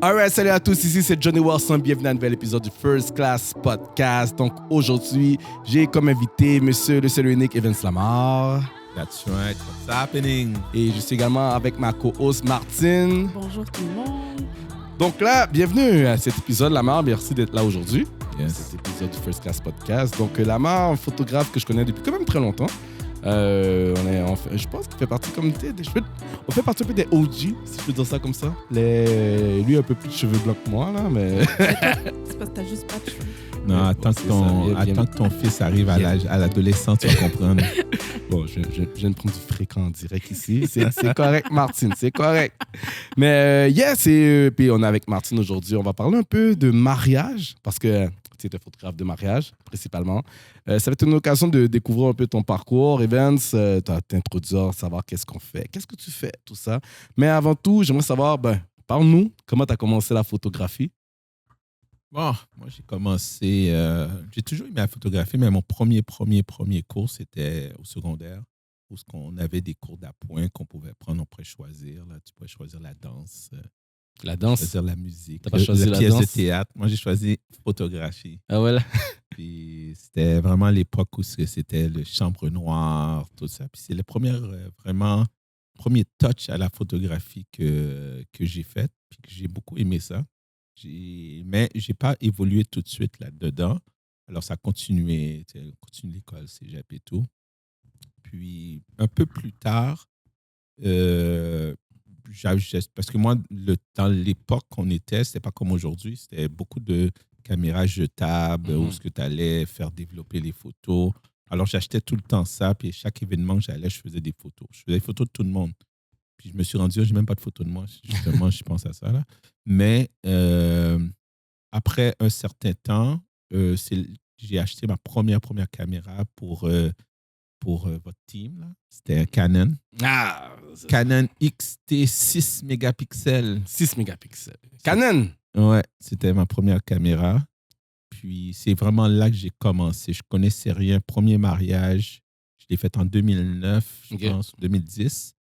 Alright, salut à tous, ici c'est Johnny Wilson, bienvenue à un nouvel épisode du First Class Podcast. Donc aujourd'hui, j'ai comme invité monsieur le seul et unique Evans Lamar. That's right, what's happening? Et je suis également avec ma co-host Martine. Bonjour tout le monde. Donc là, bienvenue à cet épisode, Lamar, merci d'être là aujourd'hui. Yes. Cet épisode du First Class Podcast. Donc Lamar, un photographe que je connais depuis quand même très longtemps. Je pense qu'il fait partie comme on fait partie un peu des OG, si je peux dire ça comme ça. Lui a un peu plus de cheveux blancs que moi là, mais C'est parce que t'as juste pas de cheveux. Non, attends que ton fils arrive à l'adolescence, tu vas comprendre. Bon, je viens de prendre du fréquent en direct ici. C'est correct, Martine, c'est correct. Mais puis on est avec Martine aujourd'hui. On va parler un peu de mariage parce que tu es photographe de mariage, principalement. Ça va être une occasion de découvrir un peu ton parcours. Evans, t'introduire, savoir qu'est-ce qu'on fait, qu'est-ce que tu fais, tout ça. Mais avant tout, j'aimerais savoir, parle-nous, comment tu as commencé la photographie? Bon, moi j'ai commencé, j'ai toujours aimé la photographie, mais mon premier cours, c'était au secondaire, où on avait des cours d'appoint qu'on pouvait prendre, on pouvait choisir. Là, tu pouvais choisir la danse. La danse? Choisir la musique. T'as pas choisi la pièce danse? de théâtre. Moi, j'ai choisi photographie. Ah ouais, là. Puis c'était vraiment l'époque où c'était le chambre noire, tout ça. Puis c'est le premier touch à la photographie que j'ai fait, puis que j'ai beaucoup aimé ça. Mais je n'ai pas évolué tout de suite là-dedans. Alors, ça a continué l'école, cégep et tout. Puis, un peu plus tard, parce que moi, dans l'époque qu'on était, c'était pas comme aujourd'hui. C'était beaucoup de caméras jetables où tu allais faire développer les photos. Alors, j'achetais tout le temps ça. Puis, chaque événement que j'allais, je faisais des photos. Je faisais des photos de tout le monde. Puis, je me suis rendu, je n'ai même pas de photos de moi. Justement, je pense à ça. Là. Mais après un certain temps, j'ai acheté ma première caméra pour votre team. Là. C'était un Canon. Canon XT 6 mégapixels. 6 mégapixels. Canon! Ouais, c'était ma première caméra. Puis c'est vraiment là que j'ai commencé. Je connaissais rien. Premier mariage, je l'ai fait en 2009, je pense, 2010.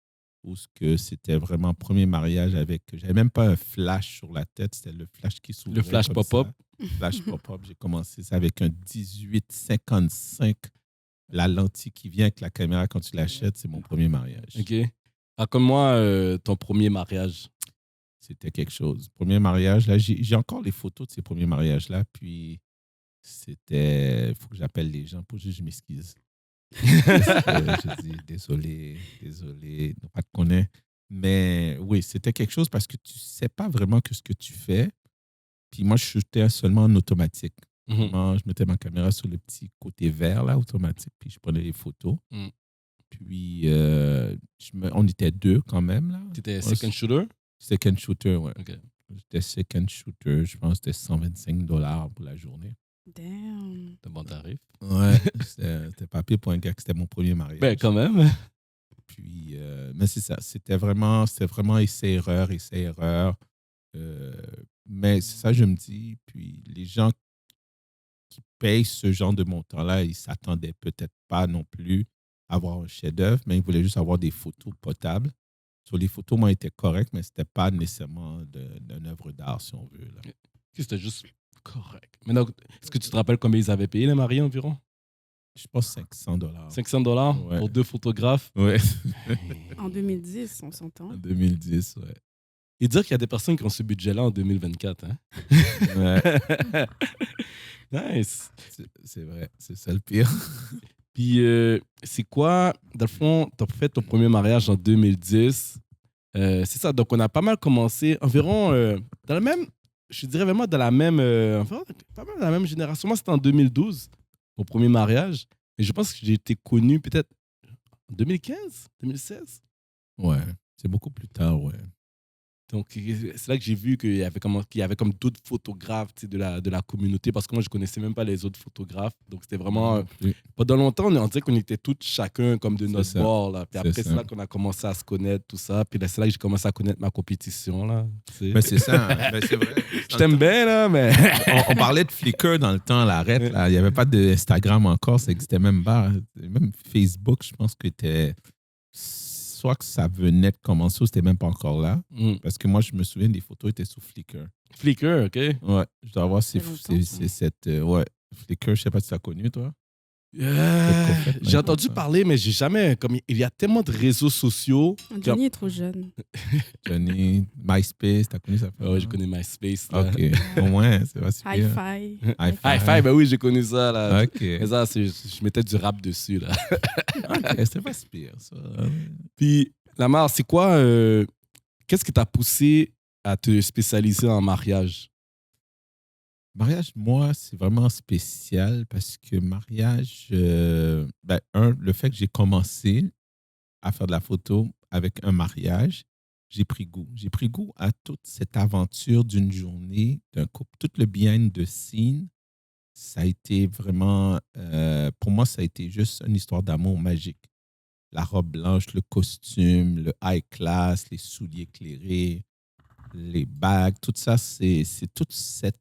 Où c'était vraiment premier mariage avec... J'avais même pas un flash sur la tête. C'était le flash qui s'ouvrait. Le flash pop-up. Flash pop-up. J'ai commencé ça avec un 18-55. La lentille qui vient avec la caméra quand tu l'achètes, c'est mon premier mariage. OK. Raconte-moi ton premier mariage. C'était quelque chose. Premier mariage, là, j'ai encore les photos de ces premiers mariages-là. Puis, il faut que j'appelle les gens pour que je m'excuse. Je dis désolé, ne pas te connaître. Mais oui, c'était quelque chose parce que tu ne sais pas vraiment ce que tu fais. Puis moi, je shootais seulement en automatique. Vraiment, je mettais ma caméra sur le petit côté vert, là, automatique, puis je prenais les photos. Puis, on était deux quand même. Là. Tu étais second shooter? Second shooter, oui. Okay. J'étais second shooter. Je pense que c'était $125 pour la journée. Damn. C'est un bon tarif. Ouais, c'était pas pire pour un gars que c'était mon premier mariage. Ben, quand même. Puis, mais c'est ça. C'était vraiment essai-erreur. Mais c'est ça, je me dis. Puis, les gens qui payent ce genre de montant-là, ils ne s'attendaient peut-être pas non plus à avoir un chef-d'œuvre, mais ils voulaient juste avoir des photos potables. Sur les photos, moi, étaient correctes, mais ce n'était pas nécessairement d'une œuvre d'art, si on veut. Là. C'était juste correct. Maintenant, est-ce que tu te rappelles combien ils avaient payé les mariés environ? Je pense $500. $500 pour deux photographes? Oui. En 2010, on s'entend. En 2010, oui. Et dire qu'il y a des personnes qui ont ce budget-là en 2024. Hein? Ouais. Nice. C'est vrai, c'est ça le pire. Puis, c'est quoi, dans le fond, tu as fait ton premier mariage en 2010. C'est ça, donc on a pas mal commencé, environ, dans la même, je dirais vraiment dans la même, pas mal dans la même génération. Moi, c'était en 2012, mon premier mariage. Et je pense que j'ai été connu peut-être en 2015, 2016. Ouais, c'est beaucoup plus tard, ouais. Donc, c'est là que j'ai vu qu'il y avait comme d'autres photographes de la communauté, parce que moi, je ne connaissais même pas les autres photographes. Donc, c'était vraiment... Pendant longtemps, on dirait qu'on était tous chacun comme de notre bord. Là. Puis après, c'est là qu'on a commencé à se connaître, tout ça. Puis là, c'est là que j'ai commencé à connaître ma compétition. Là, mais c'est ça, hein. C'est vrai. Je t'aime bien, là, mais... on parlait de Flickr dans le temps, l'arrête. Il n'y avait pas d'Instagram encore, ça n'existait même pas. Même Facebook, je pense que c'était... soit que ça venait de commencer ou c'était même pas encore là. Mm. Parce que moi, je me souviens, des photos étaient sur Flickr. Flickr, OK. Ouais, je dois avoir Ça fait longtemps, ça. cette... ouais, Flickr, je sais pas si tu as connu, toi. Peut-être qu'on fait J'ai entendu ça. parler, mais j'ai jamais. Comme il y a tellement de réseaux sociaux. Johnny est trop jeune. Johnny, MySpace, t'as connu ça? Je connais MySpace. Là. OK, au moins, c'est pas si pire. Hi-Fi. Hi-Fi, ben oui, j'ai connu ça. Là. OK. Mais ça, je mettais du rap dessus. Là. OK, c'est pas si pire, ça. Puis, Lamar, c'est quoi. Qu'est-ce qui t'a poussé à te spécialiser en mariage? Mariage, moi, c'est vraiment spécial parce que mariage, le fait que j'ai commencé à faire de la photo avec un mariage, j'ai pris goût. J'ai pris goût à toute cette aventure d'une journée, d'un couple. Tout le behind the scene, ça a été vraiment, pour moi, ça a été juste une histoire d'amour magique. La robe blanche, le costume, le high class, les souliers éclairés, les bagues, tout ça, c'est toute cette...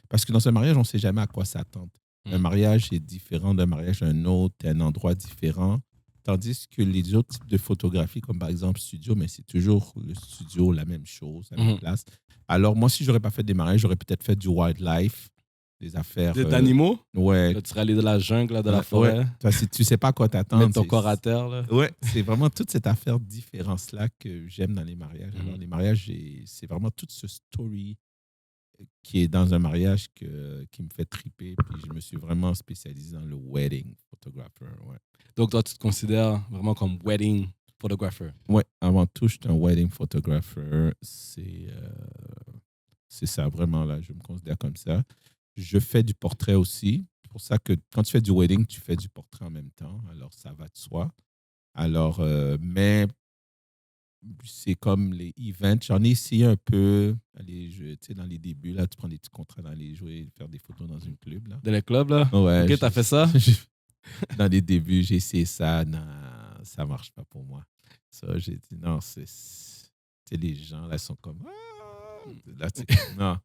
parce que dans un mariage, on ne sait jamais à quoi s'attendre. Un mariage est différent d'un mariage à un autre, un endroit différent. Tandis que les autres types de photographies, comme par exemple studio, mais c'est toujours le studio, la même chose, la même place. Alors, moi, si je n'aurais pas fait des mariages, j'aurais peut-être fait du wildlife, des affaires... D'animaux? Ouais. Là, tu serais allé de la jungle, là, de la forêt. Ouais. Toi, si tu ne sais pas à quoi t'attendre. Mettre ton corps à terre. Là. Ouais, c'est vraiment toute cette affaire différence-là que j'aime dans les mariages. Alors, les mariages, c'est vraiment toute ce story qui est dans un mariage qui me fait triper. Puis je me suis vraiment spécialisé dans le wedding photographer. Ouais. Donc, toi, tu te considères vraiment comme wedding photographer? Ouais, avant tout, je suis un wedding photographer. C'est ça, vraiment, là. Je me considère comme ça. Je fais du portrait aussi. C'est pour ça que quand tu fais du wedding, tu fais du portrait en même temps. Alors, ça va de soi. Alors, mais c'est comme les events. J'en ai essayé un peu. Tu sais, dans les débuts, là, tu prends des petits contrats dans les jouer, faire des photos dans un club. Là. Dans les clubs, là? Ouais. OK, t'as fait ça? Dans les débuts, j'ai essayé ça. Non, ça ne marche pas pour moi. Ça, j'ai dit non, les gens, là, sont comme... Là, non.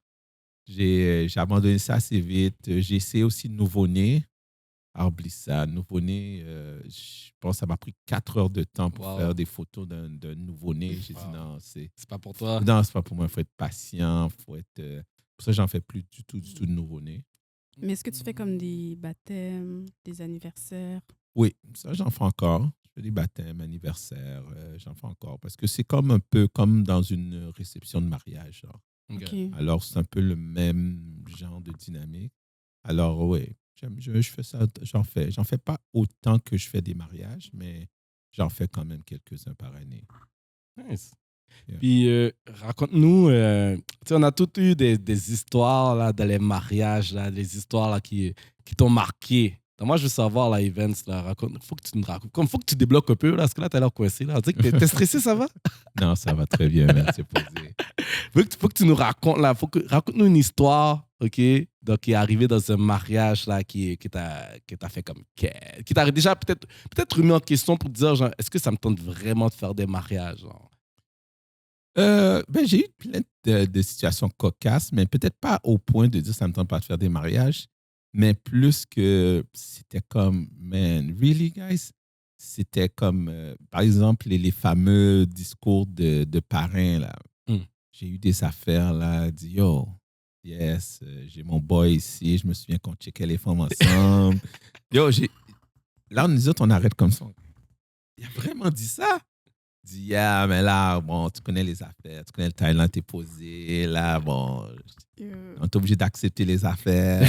J'ai abandonné ça assez vite. J'ai essayé aussi de nouveau-né. Oublie ça. Nouveau-né, je pense que ça m'a pris 4 heures de temps pour faire des photos d'un nouveau-né. J'ai dit non, c'est pas pour toi. Non, c'est pas pour moi. Il faut être patient. Faut être, pour ça, j'en fais plus du tout de nouveau-né. Mais est-ce que tu fais comme des baptêmes, des anniversaires? Oui, ça, j'en fais encore. Je fais des baptêmes, anniversaires. J'en fais encore. Parce que c'est comme un peu comme dans une réception de mariage. Genre. Okay. Alors, c'est un peu le même genre de dynamique. Alors, oui, je fais ça, j'en fais. J'en fais pas autant que je fais des mariages, mais j'en fais quand même quelques-uns par année. Nice. Yeah. Puis, raconte-nous, on a tous eu des histoires là, dans les mariages, là, des histoires là, qui t'ont marqué. Donc, moi, je veux savoir, là, Evans, là, faut que tu nous racontes. Comme faut que tu débloques un peu, là, parce que là, t'as l'air coincé. Là. Tu sais que t'es stressé, ça va? Non, ça va très bien, merci posé. Faut que tu nous racontes, là. Raconte-nous une histoire, OK, donc, qui est arrivée dans un mariage, là, qui t'a fait comme... Qui t'a déjà peut-être remis en question pour te dire, genre, est-ce que ça me tente vraiment de faire des mariages, genre? J'ai eu plein de situations cocasses, mais peut-être pas au point de dire ça me tente pas de faire des mariages, mais plus que c'était comme, man, really, guys? C'était comme, par exemple, les fameux discours de parrains, là. J'ai eu des affaires, là, dit, yo, yes, j'ai mon boy ici, je me souviens qu'on checkait les femmes ensemble. Yo, là, nous autres, on arrête comme ça. Il a vraiment dit ça? Dit, yeah, mais là, bon, tu connais les affaires, tu connais le Thaïlande, t'es posé, là, bon, on est obligé d'accepter les affaires.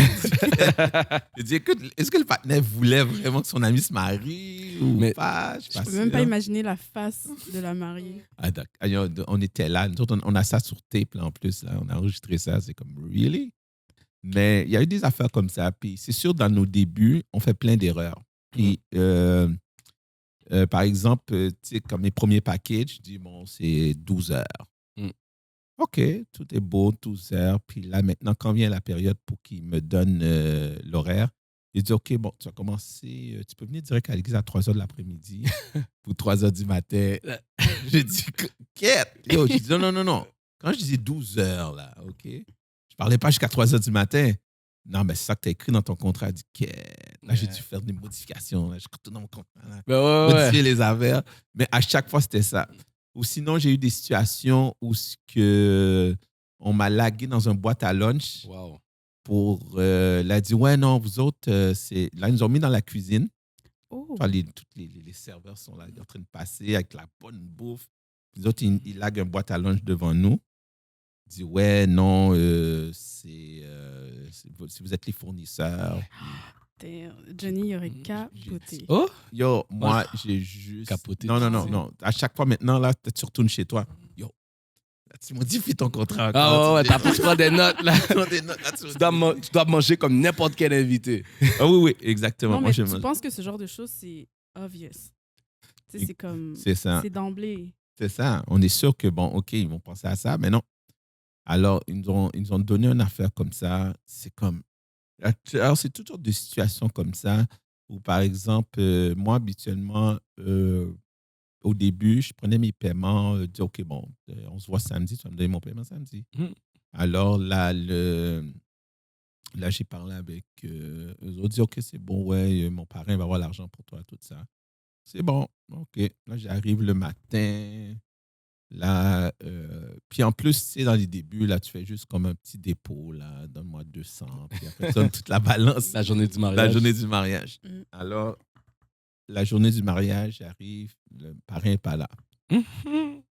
Je dis, écoute, est-ce que le partenaire voulait vraiment que son ami se marie ou pas? Je peux même pas imaginer la face de la mariée. On était là, nous autres, on a ça sur tape, là, en plus, là, on a enregistré ça, c'est comme, really? Mais il y a eu des affaires comme ça, puis c'est sûr, dans nos débuts, on fait plein d'erreurs. Puis, par exemple, comme mes premiers packages, je dis, bon, c'est 12 heures. OK, tout est beau, 12 heures. Puis là, maintenant, quand vient la période pour qu'il me donne l'horaire, il dit, OK, bon, tu vas commencer, tu peux venir direct à l'église à 3 heures de l'après-midi ou 3 heures du matin. J'ai dit, quête! Yo, j'ai dit, non. Quand je disais 12 heures, là, OK, je parlais pas jusqu'à 3 heures du matin. Non, mais c'est ça que tu as écrit dans ton contrat. Elle dit, là, j'ai dû faire des modifications. Là, je retourne dans mon contrat. Là, modifier les affaires. Mais à chaque fois, c'était ça. Ou sinon, j'ai eu des situations où on m'a lagué dans une boîte à lunch. Wow. Elle a dit, ouais, non, vous autres, là, ils nous ont mis dans la cuisine. Oh. Tous les serveurs sont là, en train de passer avec la bonne bouffe. Les autres, ils laguent une boîte à lunch devant nous. Ils disent, ouais, non, si vous êtes les fournisseurs. Johnny il aurait capoté. Oh! Yo, moi, j'ai juste... Capoté. Non. À chaque fois, maintenant, là, tu retournes chez toi. Yo, là, tu modifies ton contrat. Ah ouais, t'as pu prendre des notes, là. Tu dois manger comme n'importe quel invité. Ah oui, exactement. Non, Moi, mais je tu penses que ce genre de choses, c'est obvious. Tu sais, c'est comme... C'est ça. C'est d'emblée. C'est ça. On est sûr que, bon, OK, ils vont penser à ça, mais non. Alors, ils nous ont donné une affaire comme ça. C'est comme... Alors, c'est toutes sortes de situations comme ça où, par exemple, moi, habituellement, au début, je prenais mes paiements, je disais, OK, bon, on se voit samedi, tu vas me donner mon paiement samedi. Alors, là, j'ai parlé avec eux autres, dit, OK, c'est bon, ouais, mon parrain va avoir l'argent pour toi, tout ça. C'est bon, OK. Là, j'arrive le matin. Là, puis en plus, tu sais, dans les débuts, là, tu fais juste comme un petit dépôt, là, donne-moi 200, puis après, tu donnes toute la balance. La journée du mariage. La journée du mariage. Alors, la journée du mariage, j'arrive, le parrain n'est pas là.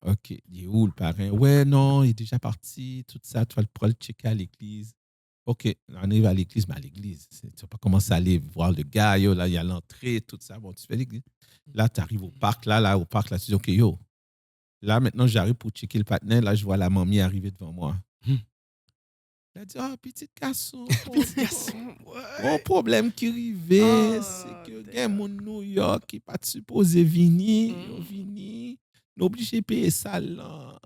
OK, il est où le parrain? Ouais, non, il est déjà parti, tout ça, tu vas le checker à l'église. OK, on arrive à l'église, mais à l'église, tu vas pas commencer à aller voir le gars, yo, là, il y a l'entrée, tout ça. Bon, tu fais l'église. Là, tu arrives au parc, au parc, là, tu dis, OK, yo. Là, maintenant, j'arrive pour checker le partenaire. Là, je vois la mamie arriver devant moi. Elle a dit, petit garçon. Mon problème qui arrivait, c'est que il y a mon New York qui n'est pas supposé venir. Vini. Nous obligés de payer ça là.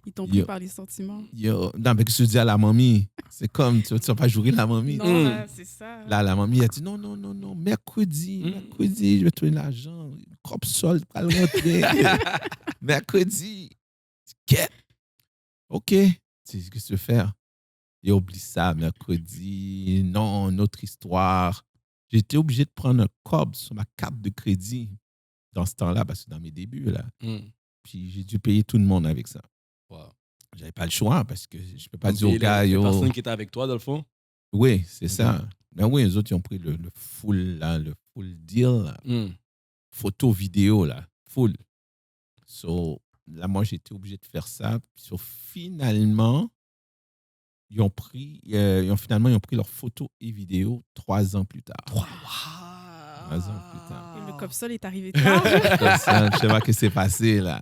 Ils t'ont pris par les sentiments. Non, mais qu'est-ce que tu dis à la mamie? C'est comme, tu ne vas pas jouer la mamie. Non, là, c'est ça. Là, la mamie a dit, non, mercredi, je vais trouver l'argent. Crop sol, pas le rentrer. Mercredi. OK. Qu'est-ce que tu veux faire? Il oublie ça, mercredi. Non, une autre histoire. J'étais obligé de prendre un cob sur ma carte de crédit dans ce temps-là, parce que dans mes débuts, là. Puis j'ai dû payer tout le monde avec ça. Wow. J'avais pas le choix parce que je peux pas dire au gars, yo. La personne qui était avec toi, dans le fond? Oui, c'est ça. Mais oui, les autres, ils ont pris le full deal. Là. Photo, vidéo, là. Full. So, là, moi, j'étais obligé de faire ça. So, finalement, ils ont pris leurs photos et vidéos 3 ans plus tard. Wow. 3 ans plus tard. Et le copsol est arrivé tard. Je sais pas ce qui s'est passé, là.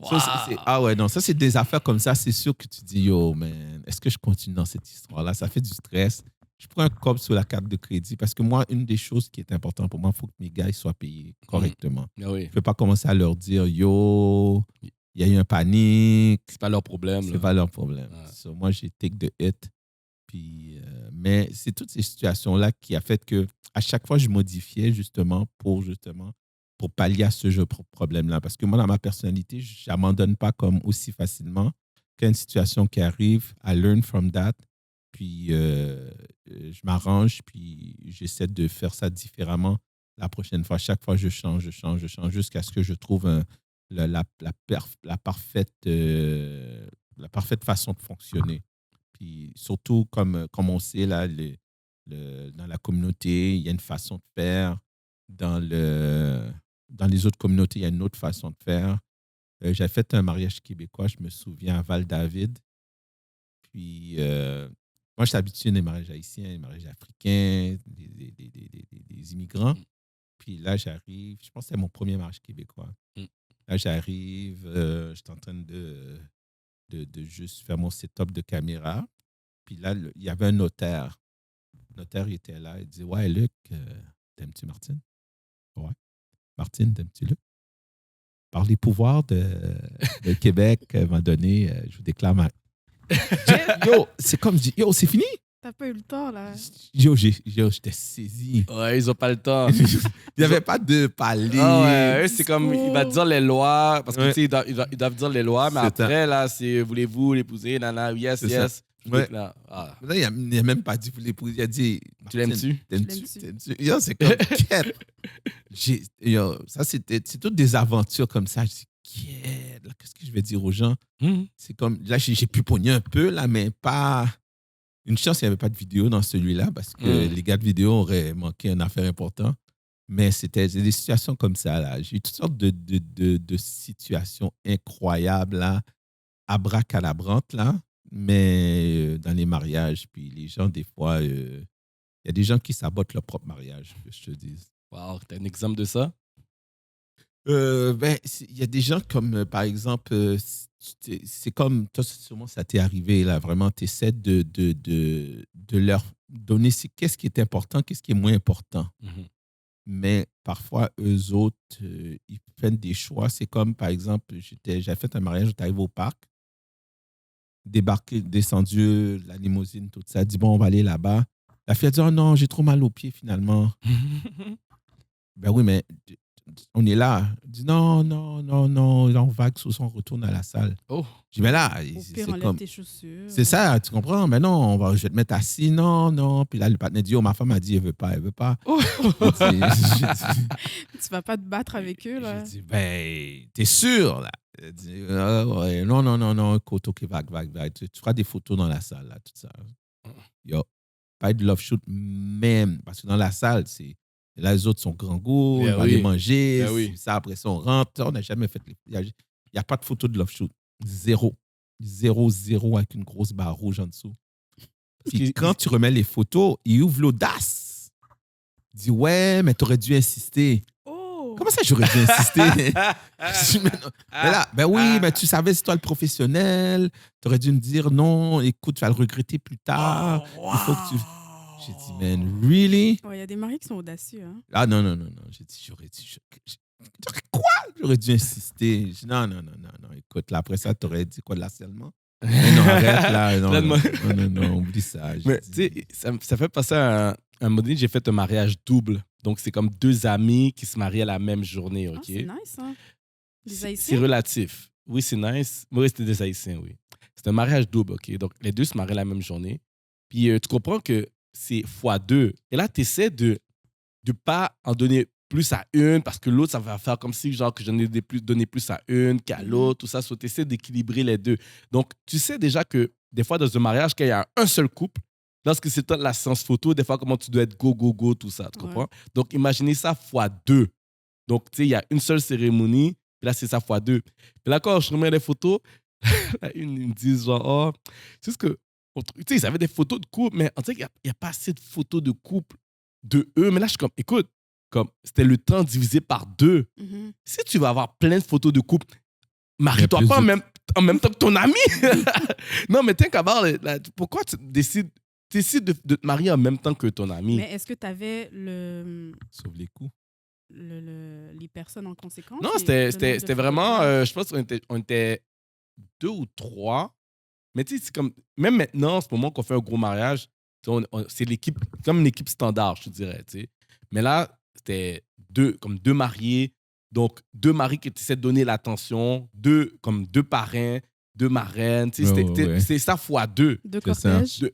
Wow. Ça, c'est des affaires comme ça. C'est sûr que tu dis, yo, man, est-ce que je continue dans cette histoire-là? Ça fait du stress. Je prends un cop sur la carte de crédit parce que moi, une des choses qui est importante pour moi, il faut que mes gars ils soient payés correctement. Oui. Je ne peux pas commencer à leur dire, yo, il y a eu un panique. C'est pas leur problème. C'est pas leur problème. Ouais. So, moi, j'ai take the hit. Puis, mais c'est toutes ces situations-là qui a fait que à chaque fois, je modifiais justement pour pallier à ce problème-là. Parce que moi, dans ma personnalité, je n'abandonne pas comme aussi facilement. Quand il y a une situation qui arrive, I learn from that. Puis, je m'arrange, puis j'essaie de faire ça différemment la prochaine fois. Chaque fois, je change jusqu'à ce que je trouve la parfaite façon de fonctionner. Puis, surtout, comme on sait, là, dans la communauté, il y a une façon de faire. Dans les autres communautés, il y a une autre façon de faire. J'ai fait un mariage québécois, je me souviens, à Val-David. Puis, moi, je suis habitué des mariages haïtiens, des mariages africains, des immigrants. Puis là, j'arrive, je pense que c'est mon premier mariage québécois. Là, j'arrive, je suis en train de juste faire mon setup de caméra. Puis là, il y avait un notaire. Le notaire, il était là, il dit, ouais, Luc, t'aimes-tu Martine? Ouais. Martine, t'aimes-tu Luc? Par les pouvoirs de Québec, m'a donné, je vous déclare ma... Yo, c'est comme, yo, c'est fini? T'as pas eu le temps, là. Yo, j'étais saisi. Ouais, ils ont pas le temps. Il n'y avait pas de parler. Ah ouais, c'est comme, il va dire les lois, parce que tu sais, ils doivent dire les lois, mais après, là, c'est voulez-vous l'épouser, nana, yes. Je Ouais. Là, ah, Là, il a même pas dit pour l'épouse. Il a dit tu l'aimes-tu? T'aimes-tu? T'aimes-tu? Yo, c'est comme quête. Ça, c'est toutes des aventures comme ça. Je dis, quête. Là, qu'est-ce que je vais dire aux gens? C'est comme, là, j'ai pu pogner un peu, là, mais pas. Une chance, il n'y avait pas de vidéo dans celui-là parce que les gars de vidéo auraient manqué une affaire importante. Mais c'était des situations comme ça, là. J'ai eu toutes sortes de situations incroyables, là, abracadabrantes, là. Mais dans les mariages, puis les gens, des fois, il y a des gens qui sabotent leur propre mariage, que je te dise. Wow, t'as un exemple de ça? Il y a des gens comme, par exemple, c'est comme, toi, sûrement, ça t'est arrivé, là, vraiment, tu essaies de leur donner qu'est-ce qui est important, qu'est-ce qui est moins important. Mais parfois, eux autres, ils prennent des choix. C'est comme, par exemple, j'avais fait un mariage, j'étais arrivé au parc, débarqué, descendu, la limousine, tout ça, dit, bon, on va aller là-bas. La fille a dit, oh non, j'ai trop mal aux pieds, finalement. Ben oui, mais on est là. Elle dit non, non, non, non. Là, on vague sous son, on retourne à la salle. Oh. Je dis, mais là, Au c'est pire, enlève comme. tes chaussures. C'est ça, tu comprends? Mais non, je vais te mettre assis. Non, non. Puis là, le partenaire dit, oh, ma femme a dit, elle veut pas, elle veut pas. Oh. Tu vas pas te battre avec eux, là. Je dis, ben, t'es sûr, là? Elle dit, ouais, non, non, non, non, écoute, ok, vague, vague, vague. Tu feras des photos dans la salle, là, tout ça. Yo, pas de love shoot, même. Parce que dans la salle, c'est. Là, les autres sont grands goûts, on va aller manger. Ça, après ça, on rentre. On n'a jamais fait. Il n'y a pas de photo de love shoot. Zéro. Zéro, zéro, avec une grosse barre rouge en dessous. Puis quand tu remets les photos, il ouvre l'audace. Il dit, ouais, mais tu aurais dû insister. Oh! Comment ça, j'aurais dû insister? Je dis, mais là, ben oui, mais tu savais, c'est toi le professionnel. Tu aurais dû me dire, non, écoute, tu vas le regretter plus tard. Il faut que tu. J'ai dit, man, really? Il y a des maris qui sont audacieux. Hein? Ah non, non, non, non. J'ai dit, quoi? J'aurais dû insister. J'ai dit, non, non, non, non, non. Écoute, là, après ça, tu aurais dit quoi de l'harcèlement? Mais non, arrête là. Non, non, non, non, non, oublie ça. Mais tu sais, ça fait passer un moment donné, j'ai fait un mariage double. Donc, c'est comme deux amis qui se marient à la même journée, OK? C'est nice, hein? Des Haïtiens? C'est relatif. Oui, c'est nice. Oui, c'était des Haïtiens, oui. C'est un mariage double, OK? Donc, les deux se marient la même journée. Puis, tu comprends que c'est x2. Et là, tu essaies de ne pas en donner plus à une parce que l'autre, ça va faire comme si genre que j'en ai donné plus à une qu'à l'autre, tout ça. Tu essaies d'équilibrer les deux. Donc, tu sais déjà que des fois, dans un mariage, quand il y a un seul couple, lorsque c'est toi la séance photo, des fois, comment tu dois être go, go, go, tout ça. Tu comprends? Donc, imaginez ça x2. Donc, tu sais, il y a une seule cérémonie, puis là, c'est ça x2. Puis là, quand je remets les photos, ils me disent genre, oh, c'est ce que. Tu sais, ils avaient des photos de couple, mais on dirait qu'il n'y a pas assez de photos de couple de eux. Mais là, je suis comme, écoute, comme c'était le temps divisé par 2. Si tu vas avoir plein de photos de couple, marie-toi pas en même temps que ton ami. Non, mais tiens qu'à voir, pourquoi tu décides de te marier en même temps que ton ami? Mais est-ce que tu avais Sauve les coups. Les personnes en conséquence? Non, c'était vraiment, je pense qu'on était 2 ou 3. Mais tu sais, c'est comme, même maintenant, en ce moment qu'on fait un gros mariage, c'est l'équipe, comme une équipe standard, je te dirais. T'sais. Mais là, c'était comme deux mariés, donc 2 maris qui essaient de donner l'attention, comme 2 parrains, 2 marraines. C'est ça x2. 2 cortèges?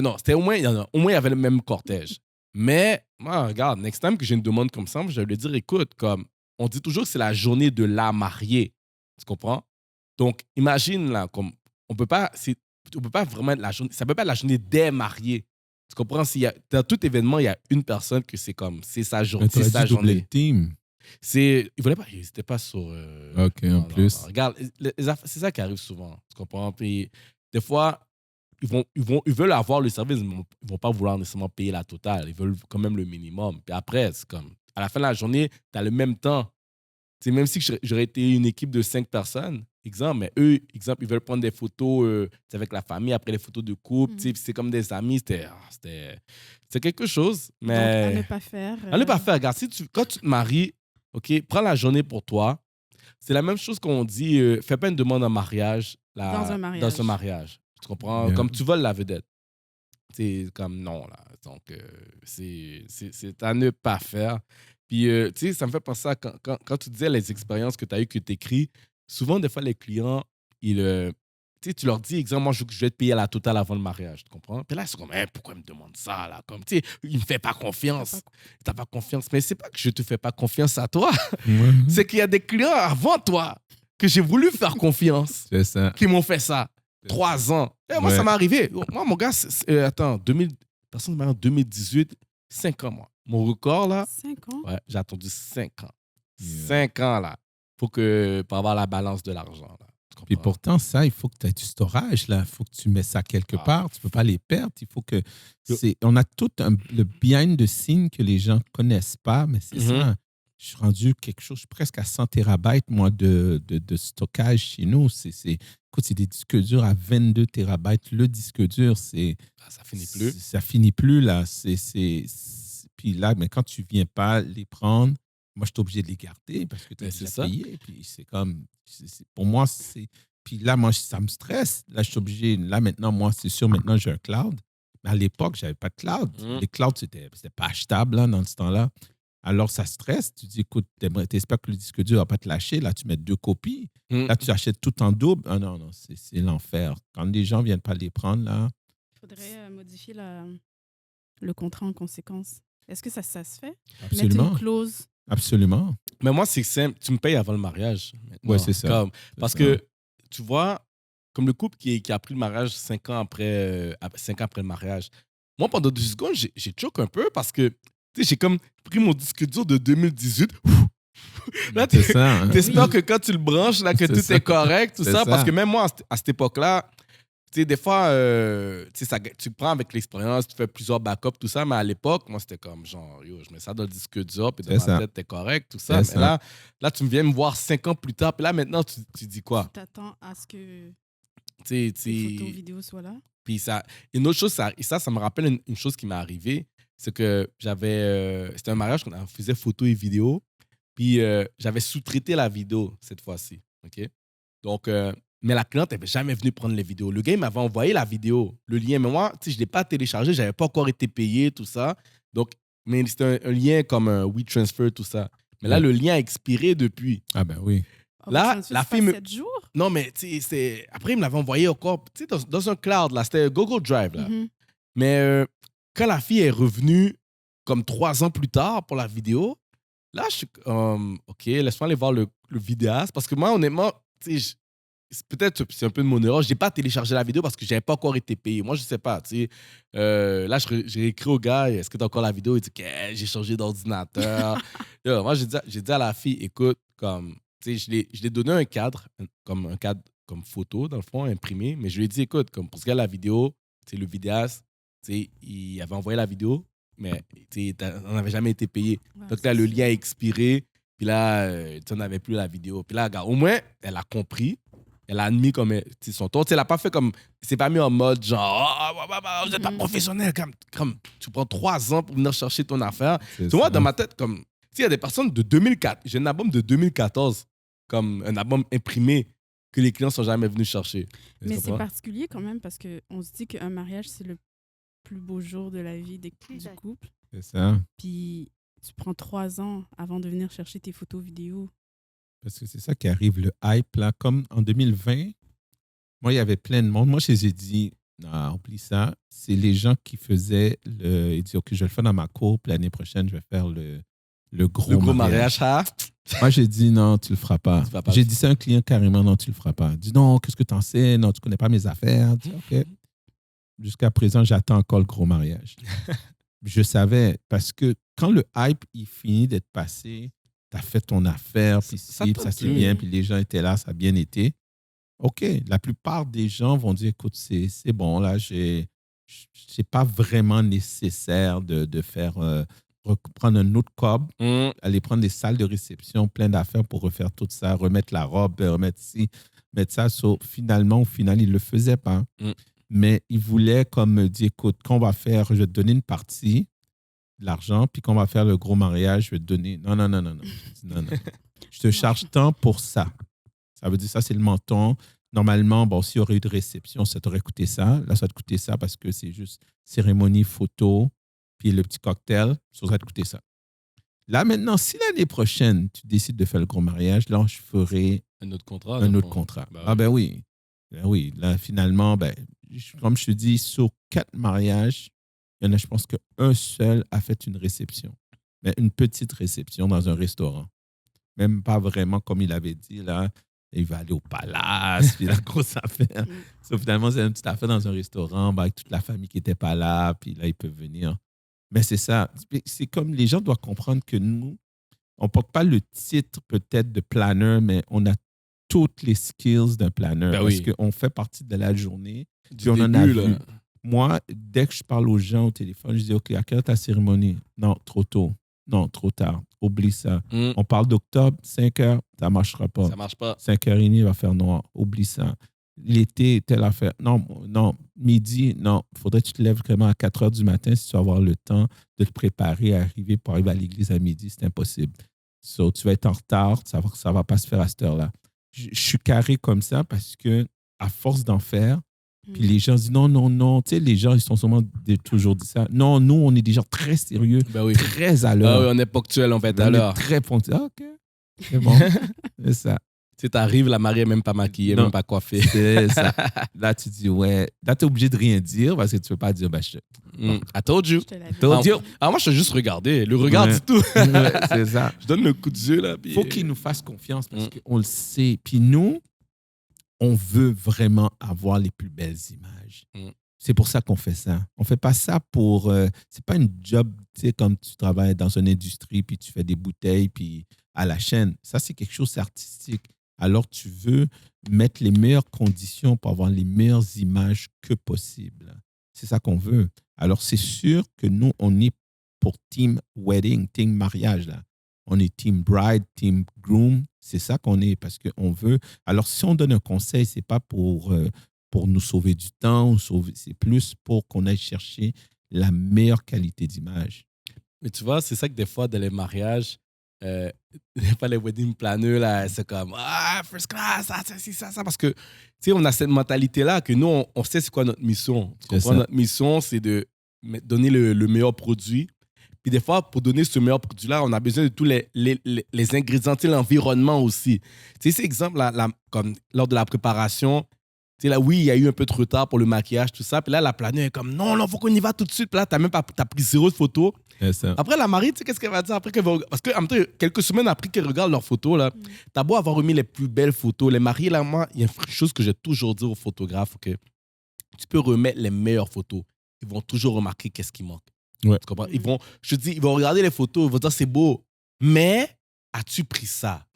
Non, c'était au moins, il y avait le même cortège. Mais, moi, regarde, next time que j'ai une demande comme ça, je vais lui dire, écoute, comme, on dit toujours que c'est la journée de la mariée. Tu comprends? Donc, imagine, là, comme, on peut pas vraiment être la journée, ça peut pas être la journée des mariés. Tu comprends? Dans tout événement, il y a une personne que c'est comme, c'est sa journée. C'est sa journée. Le team. Ils n'étaient pas sur. OK, en plus. Non. Regarde, c'est ça qui arrive souvent. Tu comprends? Puis, des fois, ils veulent avoir le service, mais ils ne vont pas vouloir nécessairement payer la totale. Ils veulent quand même le minimum. Puis après, c'est comme, à la fin de la journée, tu as le même temps. C'est même si j'aurais été une équipe de 5 personnes, exemple, mais eux, exemple, ils veulent prendre des photos avec la famille, après les photos de couple, c'est comme des amis, c'est quelque chose. Mais donc, à ne pas faire. À ne pas faire. Regarde, quand tu te maries, OK, prends la journée pour toi. C'est la même chose qu'on dit, fais pas une demande en mariage, dans un mariage. Dans un mariage. Tu comprends? Yeah. Comme tu voles la vedette. C'est comme non, là. Donc, c'est à ne pas faire. Puis, tu sais, ça me fait penser à quand tu disais les expériences que tu as eues, que tu écris, souvent, des fois, les clients, ils tu leur dis, exemple, moi, je vais te payer à la totale avant le mariage, tu comprends? Puis là, ils sont comme, pourquoi ils me demandent ça, là? Comme, tu sais, il me fait pas confiance. T'as pas confiance. Mais c'est pas que je te fais pas confiance à toi. Ouais. C'est qu'il y a des clients avant toi que j'ai voulu faire confiance, C'est ça. qui m'ont fait ça. 3 ans. Et moi, Ouais. ça m'est arrivé. Moi, mon gars, attends, personne ne m'a en 2018, 5 ans, moi. Mon record, là, 5 ans? ouais, j'ai attendu 5 ans. Yeah. 5 ans, là, pour avoir la balance de l'argent, là. Tu Puis comprends? pourtant, ça, il faut que tu aies du storage, là. Il faut que tu mets ça quelque part. Tu ne peux pas les perdre. Il faut que. On a tout le behind the scene que les gens ne connaissent pas, mais c'est ça. Je suis rendu quelque chose, je suis presque à 100 térabytes, moi, de stockage chez nous. Écoute, c'est des disques durs à 22 térabytes. Le disque dur, Ça finit plus. Ça finit plus, là. Puis là, mais quand tu ne viens pas les prendre, moi, je suis obligé de les garder parce que tu as déjà payé. Puis c'est comme, pour moi, c'est. Puis là, moi, ça me stresse. Là, je suis obligé. Là, maintenant, moi, c'est sûr, maintenant, j'ai un cloud. Mais à l'époque, je n'avais pas de cloud. Les clouds, c'était pas achetable là, dans ce temps-là. Alors, ça stresse. Tu dis, écoute, tu espères que le disque dur ne va pas te lâcher. Là, tu mets 2 copies. Là, tu achètes tout en double. Ah non, non, c'est l'enfer. Quand les gens ne viennent pas les prendre, là. Il faudrait modifier le contrat en conséquence. Est-ce que ça se fait? Absolument. Mettre une clause. Absolument. Mais moi, c'est simple. Tu me payes avant le mariage. Ouais, c'est ça. Parce que, tu vois, comme le couple qui a pris le mariage 5 ans après le mariage, moi, pendant 2 secondes, j'ai choqué un peu parce que j'ai comme pris mon disque dur de 2018. Là, t'espères que quand tu le branches, là, que tout est correct, tout ça. Parce que même moi, à cette époque-là, tu sais, des fois, tu prends avec l'expérience, tu fais plusieurs backups, tout ça, mais à l'époque, moi, c'était comme genre, yo, je mets ça dans le disque dur, puis dans ma tête, t'es correct, tout ça. Mais là, tu viens me voir 5 ans plus tard, puis là, maintenant, tu dis quoi? Tu t'attends à ce que les photos, vidéos soient là. Puis une autre chose, ça me rappelle une chose qui m'est arrivée, c'est que c'était un mariage qu'on faisait photos et vidéos, puis j'avais sous-traité la vidéo cette fois-ci, OK? Donc, mais la cliente n'avait jamais venu prendre les vidéos. Le gars, il m'avait envoyé la vidéo, le lien, mais moi, je ne l'ai pas téléchargé, je n'avais pas encore été payé, tout ça. Donc, mais c'était un lien comme un WeTransfer, tout ça. Mais là, le lien a expiré depuis. Ah ben oui. Là, la fille me... 7 jours? Non, mais après, il me l'avait envoyé encore dans un cloud, là. C'était Google Drive, là. Mais quand la fille est revenue comme 3 ans plus tard pour la vidéo, là, je suis OK, laisse-moi aller voir le vidéaste. Parce que moi, honnêtement, peut-être c'est un peu de mon erreur. Je n'ai pas téléchargé la vidéo parce que je n'avais pas encore été payé. Moi, je ne sais pas. Là, j'ai écrit au gars, est-ce que tu as encore la vidéo? Il dit que j'ai changé d'ordinateur. Moi, j'ai dit à la fille, écoute, comme, je l'ai donné un cadre comme photo, dans le fond, imprimé. Mais je lui ai dit, écoute, comme pour ce gars, la vidéo, le vidéaste, il avait envoyé la vidéo, mais on n'avait jamais été payé. Ouais, donc là, le lien a expiré. Puis là, on n'avait plus la vidéo. Puis là, regarde, au moins, elle a compris. Elle a admis comme son tort. Elle n'a pas fait comme. Elle s'est pas mis en mode genre, vous n'êtes pas professionnel. Comme, tu prends 3 ans pour venir chercher ton affaire. Tu vois, dans ma tête, comme. Il y a des personnes de 2004. J'ai un album de 2014, comme un album imprimé que les clients ne sont jamais venus chercher. Mais c'est particulier quand même parce qu'on se dit qu'un mariage, c'est le plus beau jour de la vie du couple. C'est ça. Puis tu prends 3 ans avant de venir chercher tes photos, vidéos. Parce que c'est ça qui arrive, le hype, là. Comme en 2020, moi, il y avait plein de monde. Moi, je les ai dit, non, oublie ça. C'est les gens qui faisaient ils disaient, OK, je vais le faire dans ma cour, puis l'année prochaine, je vais faire le gros mariage. Moi, j'ai dit, non, tu le feras pas. J'ai dit ça à un client carrément, non, tu le feras pas. Il dit, non, qu'est-ce que tu en sais? Non, tu connais pas mes affaires. Je dis, OK. Jusqu'à présent, j'attends encore le gros mariage. Je savais, parce que quand le hype, il finit d'être passé, tu as fait ton affaire, puis ça s'est bien, puis les gens étaient là, ça a bien été. OK, la plupart des gens vont dire, écoute, c'est bon, là, c'est pas vraiment nécessaire de faire, prendre un autre cob, aller prendre des salles de réception, plein d'affaires pour refaire tout ça, remettre la robe, remettre ci, mettre ça. Finalement, au final, ils ne le faisaient pas. Mais ils voulaient comme me dire, écoute, qu'on va faire, je vais te donner une partie, l'argent, puis qu'on va faire le gros mariage, je vais te donner. Non. Non. Je te charge tant pour ça. Ça veut dire ça, c'est le montant. Normalement, bon, s'il y aurait eu de réception, ça t'aurait coûté ça. Là, ça va te coûter ça parce que c'est juste cérémonie, photo, puis le petit cocktail, ça va te coûter ça. Là, maintenant, si l'année prochaine, tu décides de faire le gros mariage, là, je ferai un autre contrat. Un autre contrat. Ah ben oui. Ben oui, là, finalement, comme je te dis, sur 4 mariages, il y en a, je pense qu'un seul a fait une réception. Mais une petite réception dans un restaurant. Même pas vraiment comme il avait dit, là. Il va aller au palace, puis la grosse affaire. Finalement, c'est une petite affaire dans un restaurant avec toute la famille qui n'était pas là, puis là, ils peuvent venir. Mais c'est ça. C'est comme les gens doivent comprendre que nous, on ne porte pas le titre peut-être de planeur, mais on a toutes les skills d'un planeur. Ben parce oui. qu'on fait partie de la journée. Du Puis on en a début, vu. là. Moi, dès que je parle aux gens au téléphone, je dis, OK, à quelle heure ta cérémonie? Non, trop tôt. Non, trop tard. Oublie ça. On parle d'octobre, 5 heures, ça ne marchera pas. Ça marche pas. 5h30, il va faire noir. Oublie ça. L'été, telle affaire. Non, midi, non. Il faudrait que tu te lèves vraiment à 4 heures du matin si tu vas avoir le temps de te préparer à arriver pour arriver à l'église à midi. C'est impossible. So, tu vas être en retard, ça va pas se faire à cette heure-là. Je suis carré comme ça parce que à force d'en faire, puis les gens disent non. Tu sais, les gens, ils sont sûrement toujours dit ça. Non, nous, on est des gens très sérieux, Ben oui. très à l'heure. Ah oui, on est ponctuel, on fait à On est l'heure. très ponctuel. Ah, OK. C'est bon. C'est ça. Tu sais, t'arrives, la mariée n'est même pas maquillée, Non. même pas coiffée. C'est ça. Là, tu dis, ouais. Là, tu es obligé de rien dire parce que tu ne peux pas dire, I told you. Je te l'avais Told dit. you. Moi, je te juste regarder. Le regard Ouais. dit tout. Ouais, c'est ça. Je donne le coup de yeux, là. Il faut qu'ils nous fassent confiance parce qu'on le sait. Puis nous, on veut vraiment avoir les plus belles images. C'est pour ça qu'on fait ça. On ne fait pas ça pour... c'est pas une job, tu sais, comme tu travailles dans une industrie, puis tu fais des bouteilles, puis à la chaîne. Ça, c'est quelque chose d'artistique. Alors, tu veux mettre les meilleures conditions pour avoir les meilleures images que possible. C'est ça qu'on veut. Alors, c'est sûr que nous, on est pour team wedding, team mariage, là. On est team bride, team groom. C'est ça qu'on est parce qu'on veut... Alors, si on donne un conseil, ce n'est pas pour nous sauver du temps, c'est plus pour qu'on aille chercher la meilleure qualité d'image. Mais tu vois, c'est ça que des fois, dans les mariages, pas les wedding planners, là, c'est comme first class, ça. Parce que, tu sais, on a cette mentalité-là que nous, on sait c'est quoi notre mission. Tu comprends? Notre mission, c'est de donner le meilleur produit. Puis des fois, pour donner ce meilleur produit-là, on a besoin de tous les ingrédients, tu sais, l'environnement aussi. Tu sais, c'est exemple, comme lors de la préparation, tu sais, là, oui, il y a eu un peu de retard pour le maquillage, tout ça. Puis là, la planeur est comme, non, faut qu'on y va tout de suite. Puis là, t'as pris 0 photos. Après, la mariée, tu sais, qu'est-ce qu'elle va dire après parce que, en même temps, quelques semaines après qu'elle regarde leurs photos, là, t'as beau avoir remis les plus belles photos. Les mariés, là, moi, il y a une chose que j'ai toujours dit aux photographes, OK? Tu peux remettre les meilleures photos. Ils vont toujours remarquer qu'est-ce qui manque. Ouais. Tu comprends? Ils vont regarder les photos, ils vont dire, c'est beau. Mais, as-tu pris ça?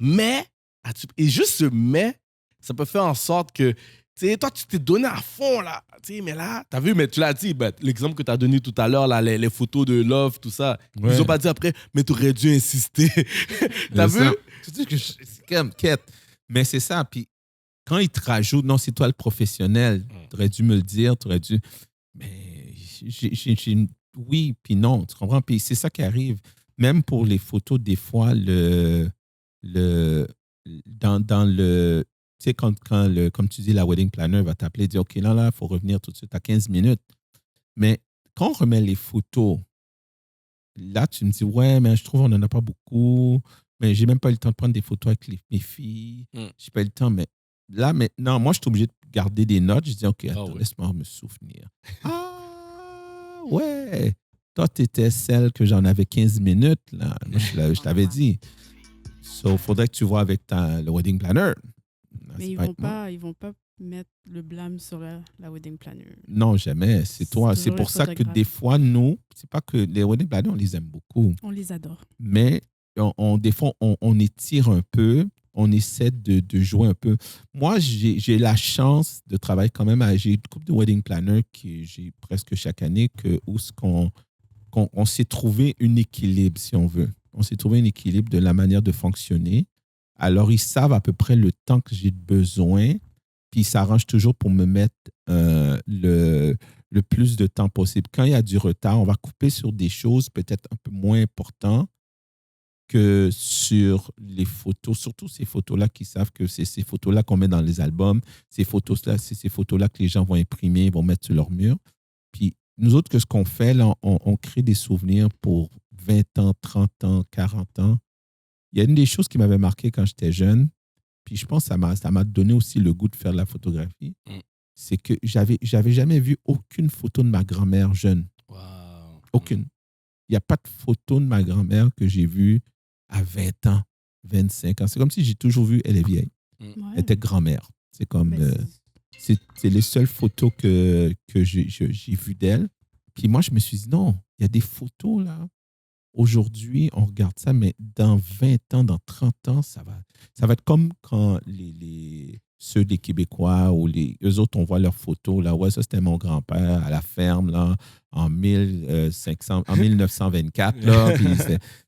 Et juste ce mais, ça peut faire en sorte que, tu sais, toi, tu t'es donné à fond, là. Tu sais, mais là, t'as vu, mais tu l'as dit, l'exemple que tu as donné tout à l'heure, là, les photos de Love, tout ça. Ouais. Ils n'ont pas dit après, mais tu aurais dû insister. T'as vu? Tu dis que c'est comme quête. Mais c'est ça. Puis quand ils te rajoutent, non, c'est toi le professionnel. Tu aurais dû me le dire, tu aurais dû. Mais oui, puis non, tu comprends? Puis c'est ça qui arrive. Même pour les photos, des fois, dans le. Tu sais, comme tu dis, la wedding planner va t'appeler et dire, OK, là, il faut revenir tout de suite à 15 minutes. Mais quand on remet les photos, là, tu me dis, ouais, mais je trouve qu'on n'en a pas beaucoup. Mais j'ai même pas eu le temps de prendre des photos avec mes filles. J'ai pas eu le temps. Mais là, maintenant, moi, je suis obligé de garder des notes. Je dis, OK, attends, laisse-moi me souvenir. Ah, ouais. Toi, tu étais celle que j'en avais 15 minutes. Là. Moi, je t'avais dit. Il faudrait que tu vois avec le wedding planner. Mais ils vont pas mettre le blâme sur la wedding planner. Non, jamais. C'est toi. C'est pour ça que des fois, nous, c'est pas que les wedding planners, on les aime beaucoup. On les adore. Mais des fois, on étire un peu. On essaie de jouer un peu. Moi, j'ai la chance de travailler quand même. J'ai une couple de wedding planners que j'ai presque chaque année où on s'est trouvé un équilibre, si on veut. On s'est trouvé un équilibre de la manière de fonctionner. Alors, ils savent à peu près le temps que j'ai besoin, puis ils s'arrangent toujours pour me mettre le plus de temps possible. Quand il y a du retard, on va couper sur des choses peut-être un peu moins importantes que sur les photos, surtout ces photos-là qui savent que c'est ces photos-là qu'on met dans les albums, ces photos-là, c'est ces photos-là que les gens vont imprimer, vont mettre sur leur mur. Puis nous autres, ce qu'on fait, là, on crée des souvenirs pour 20 ans, 30 ans, 40 ans. Il y a une des choses qui m'avait marqué quand j'étais jeune, puis puis je pense que ça m'a donné aussi le goût de faire de la photographie. Mm. C'est que j'avais jamais vu aucune photo de ma grand-mère jeune. Wow. Aucune. Il n'y a pas de photo de ma grand-mère que j'ai vue à 20 ans, 25 ans. C'est comme si j'ai toujours vu, elle est vieille. Ouais. Elle était grand-mère. C'est comme... Ben, c'est les seules photos que j'ai vues d'elle. Puis moi, je me suis dit, non, il y a des photos là. Aujourd'hui, on regarde ça, mais dans 20 ans, dans 30 ans, ça va être comme quand ceux des Québécois ou eux autres, on voit leurs photos. Là, ouais, ça, c'était mon grand-père à la ferme là, en 1924. Là, puis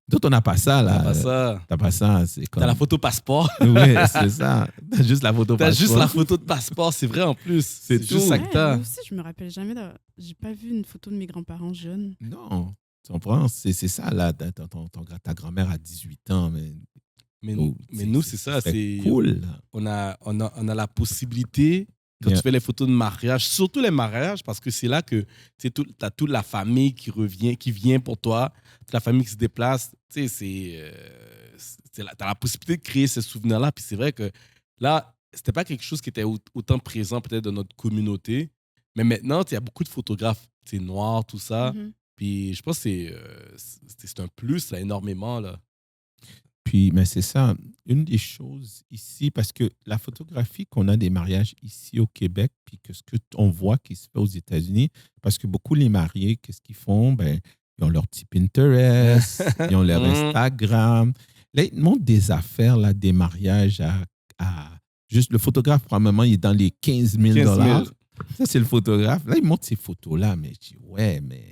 d'autres, on n'a pas ça. Là. T'as pas ça. T'as pas ça. C'est comme... T'as la photo passeport. Oui, c'est ça. T'as juste la photo T'as passeport. juste la photo de passeport, c'est vrai en plus. C'est tout. juste ça que ouais, t'as. moi aussi, je me rappelle jamais. J'ai pas vu une photo de mes grands-parents jeunes. Non, tu comprends? C'est ça, là. Ta grand-mère a 18 ans, mais... Mais, Oh, mais nous, c'est ça. C'est cool. Là. on a la possibilité, quand Yeah. tu fais les photos de mariage, surtout les mariages, parce que c'est là que tu as toute la famille qui vient pour toi, toute la famille qui se déplace. Tu sais, tu as la possibilité de créer ces souvenirs-là. Puis c'est vrai que là, c'était pas quelque chose qui était autant présent peut-être dans notre communauté. Mais maintenant, il y a beaucoup de photographes noirs, tout ça. Mhm. Puis je pense que c'est un plus, là, énormément. Là. Puis, mais c'est ça, une des choses ici, parce que la photographie qu'on a des mariages ici au Québec, puis que ce qu'on voit qui se fait aux États-Unis, parce que beaucoup les mariés, qu'est-ce qu'ils font? Ben, ils ont leur petit Pinterest, ils ont leur Instagram. Là, ils montrent des affaires, là, des mariages à juste le photographe, probablement, il est dans les 15 000 15 000. Ça, c'est le photographe. Là, il montre ces photos-là, mais je dis, ouais, mais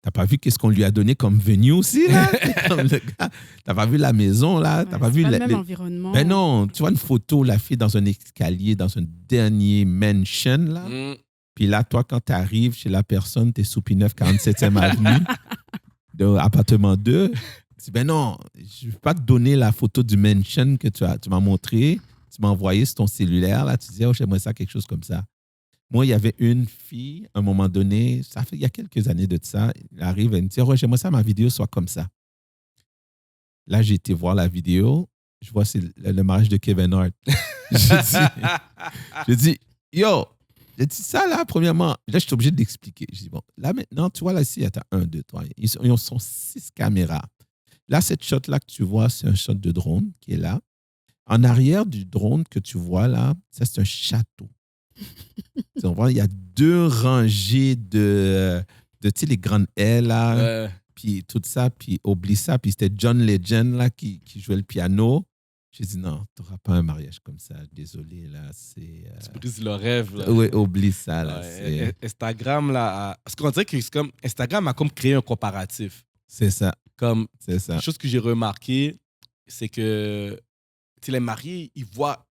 t'as pas vu qu'est-ce qu'on lui a donné comme venue aussi, là? Comme le gars. T'as pas vu la maison, là? T'as Ouais, pas c'est vu pas le même environnement. Ben non, tu vois une photo, la fille dans un escalier, dans un dernier mansion, là. Mm. Puis là, toi, quand tu arrives chez la personne, tu es sous P9, 47e avenue, de appartement 2. Tu dis, ben non, je ne vais pas te donner la photo du mansion que tu m'as montré. Tu m'as envoyé sur ton cellulaire. Là, tu disais, oh, j'aimerais ça, quelque chose comme ça. Moi, il y avait une fille, à un moment donné, ça fait il y a quelques années de ça, elle arrive, elle me dit, oh, j'aimerais ça, ma vidéo soit comme ça. Là, j'ai été voir la vidéo. Je vois, c'est le mariage de Kevin Hart. Je dis, yo, j'ai dit ça là, premièrement. Là, je suis obligé d'expliquer. Je dis, bon, là maintenant, tu vois, là, ici, il y a 1, 2, 3. Ils sont 6 caméras. Là, cette shot-là que tu vois, c'est un shot de drone qui est là. En arrière du drone que tu vois là, ça, c'est un château. Tu vois, il y a 2 rangées de tu sais, les grandes ailes là. Puis tout ça, puis oublie ça. Puis c'était John Legend là, qui jouait le piano. J'ai dit non, tu n'auras pas un mariage comme ça. Désolé, là, c'est... Tu brises le rêve. Là. Oui, oublie ça, là. Ouais, Instagram, là... Parce qu'on dirait que c'est comme... Instagram a comme créé un comparatif. C'est ça. Comme... C'est ça. Une chose que j'ai remarqué, c'est que les mariés, ils voient...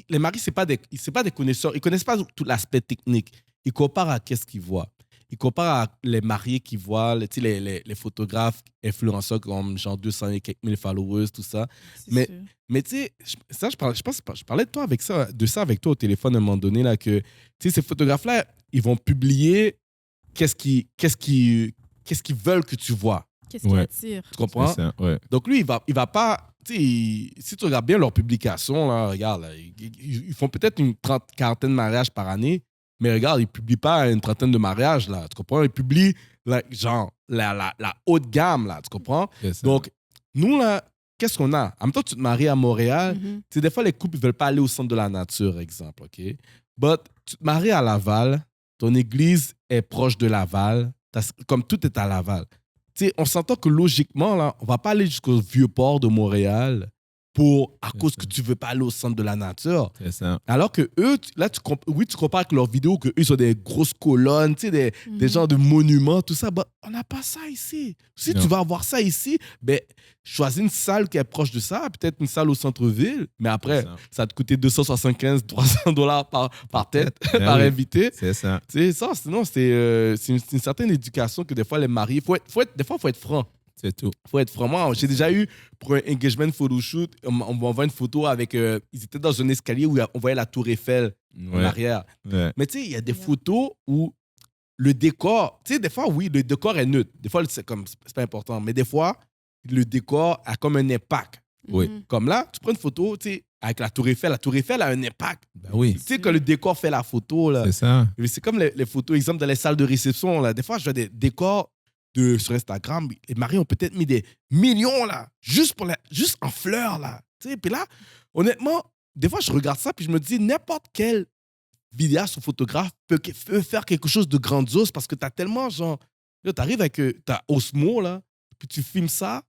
Les mariés, c'est pas des connaisseurs. Ils ne connaissent pas tout l'aspect technique. Ils comparent à qu'est-ce qu'ils voient. Ils comparent à les mariés qui voient, les photographes, influenceurs comme genre 200 et quelques mille followers, tout ça. Mais tu sais, ça, je parlais de ça avec toi au téléphone à un moment donné, là, que ces photographes-là, ils vont publier qu'est-ce qu'ils veulent que tu vois. Qu'est-ce qui attire? Tu comprends? Ça, ouais. Donc lui, il va pas... si tu regardes bien leurs publications, là, regarde, là, ils font peut-être une quarantaine de mariages par année, mais regarde, ils ne publient pas une trentaine de mariages, là, tu comprends? Ils publient, genre, la haute gamme, là, tu comprends? Donc, nous, là, qu'est-ce qu'on a? En même temps, tu te maries à Montréal, des fois, les couples ne veulent pas aller au centre de la nature, exemple, OK? But tu te maries à Laval, ton église est proche de Laval, comme tout est à Laval. On s'entend que logiquement, là, on ne va pas aller jusqu'au Vieux-Port de Montréal à cause que tu ne veux pas aller au centre de la nature. C'est ça. Alors que eux, là, tu compares avec leurs vidéos, qu'eux, ils ont des grosses colonnes, des genres de monuments, tout ça. Bah, on n'a pas ça ici. Si tu vas avoir ça ici, ben, choisis une salle qui est proche de ça, peut-être une salle au centre-ville, mais après, ça va te coûter 275, $300 par tête, par invité. C'est ça. Ça, sinon, c'est une certaine éducation que des fois, les mariés, des fois, il faut être franc. C'est tout. Il faut être franc. Moi, j'ai déjà eu, pour un engagement photoshoot, on m'envoie une photo avec... ils étaient dans un escalier où on voyait la tour Eiffel en arrière. Ouais. Mais tu sais, il y a des photos où le décor... Tu sais, des fois, oui, le décor est neutre. Des fois, c'est pas important. Mais des fois, le décor a comme un impact. Oui. Comme là, tu prends une photo, tu sais, avec la Tour Eiffel. La Tour Eiffel a un impact. Ben oui, Tu sais, quand le décor fait la photo, là, c'est ça. c'est comme les photos, exemple, dans les salles de réception. Là. Des fois, je vois des décors sur Instagram. Les mariés ont peut-être mis des millions, là, juste en fleurs, là. Tu sais, puis là, honnêtement, des fois, je regarde ça, puis je me dis, n'importe quel vidéaste ou photographe peut faire quelque chose de grandiose parce que t'as tellement, genre, t'arrives avec ta Osmo, là, puis tu filmes ça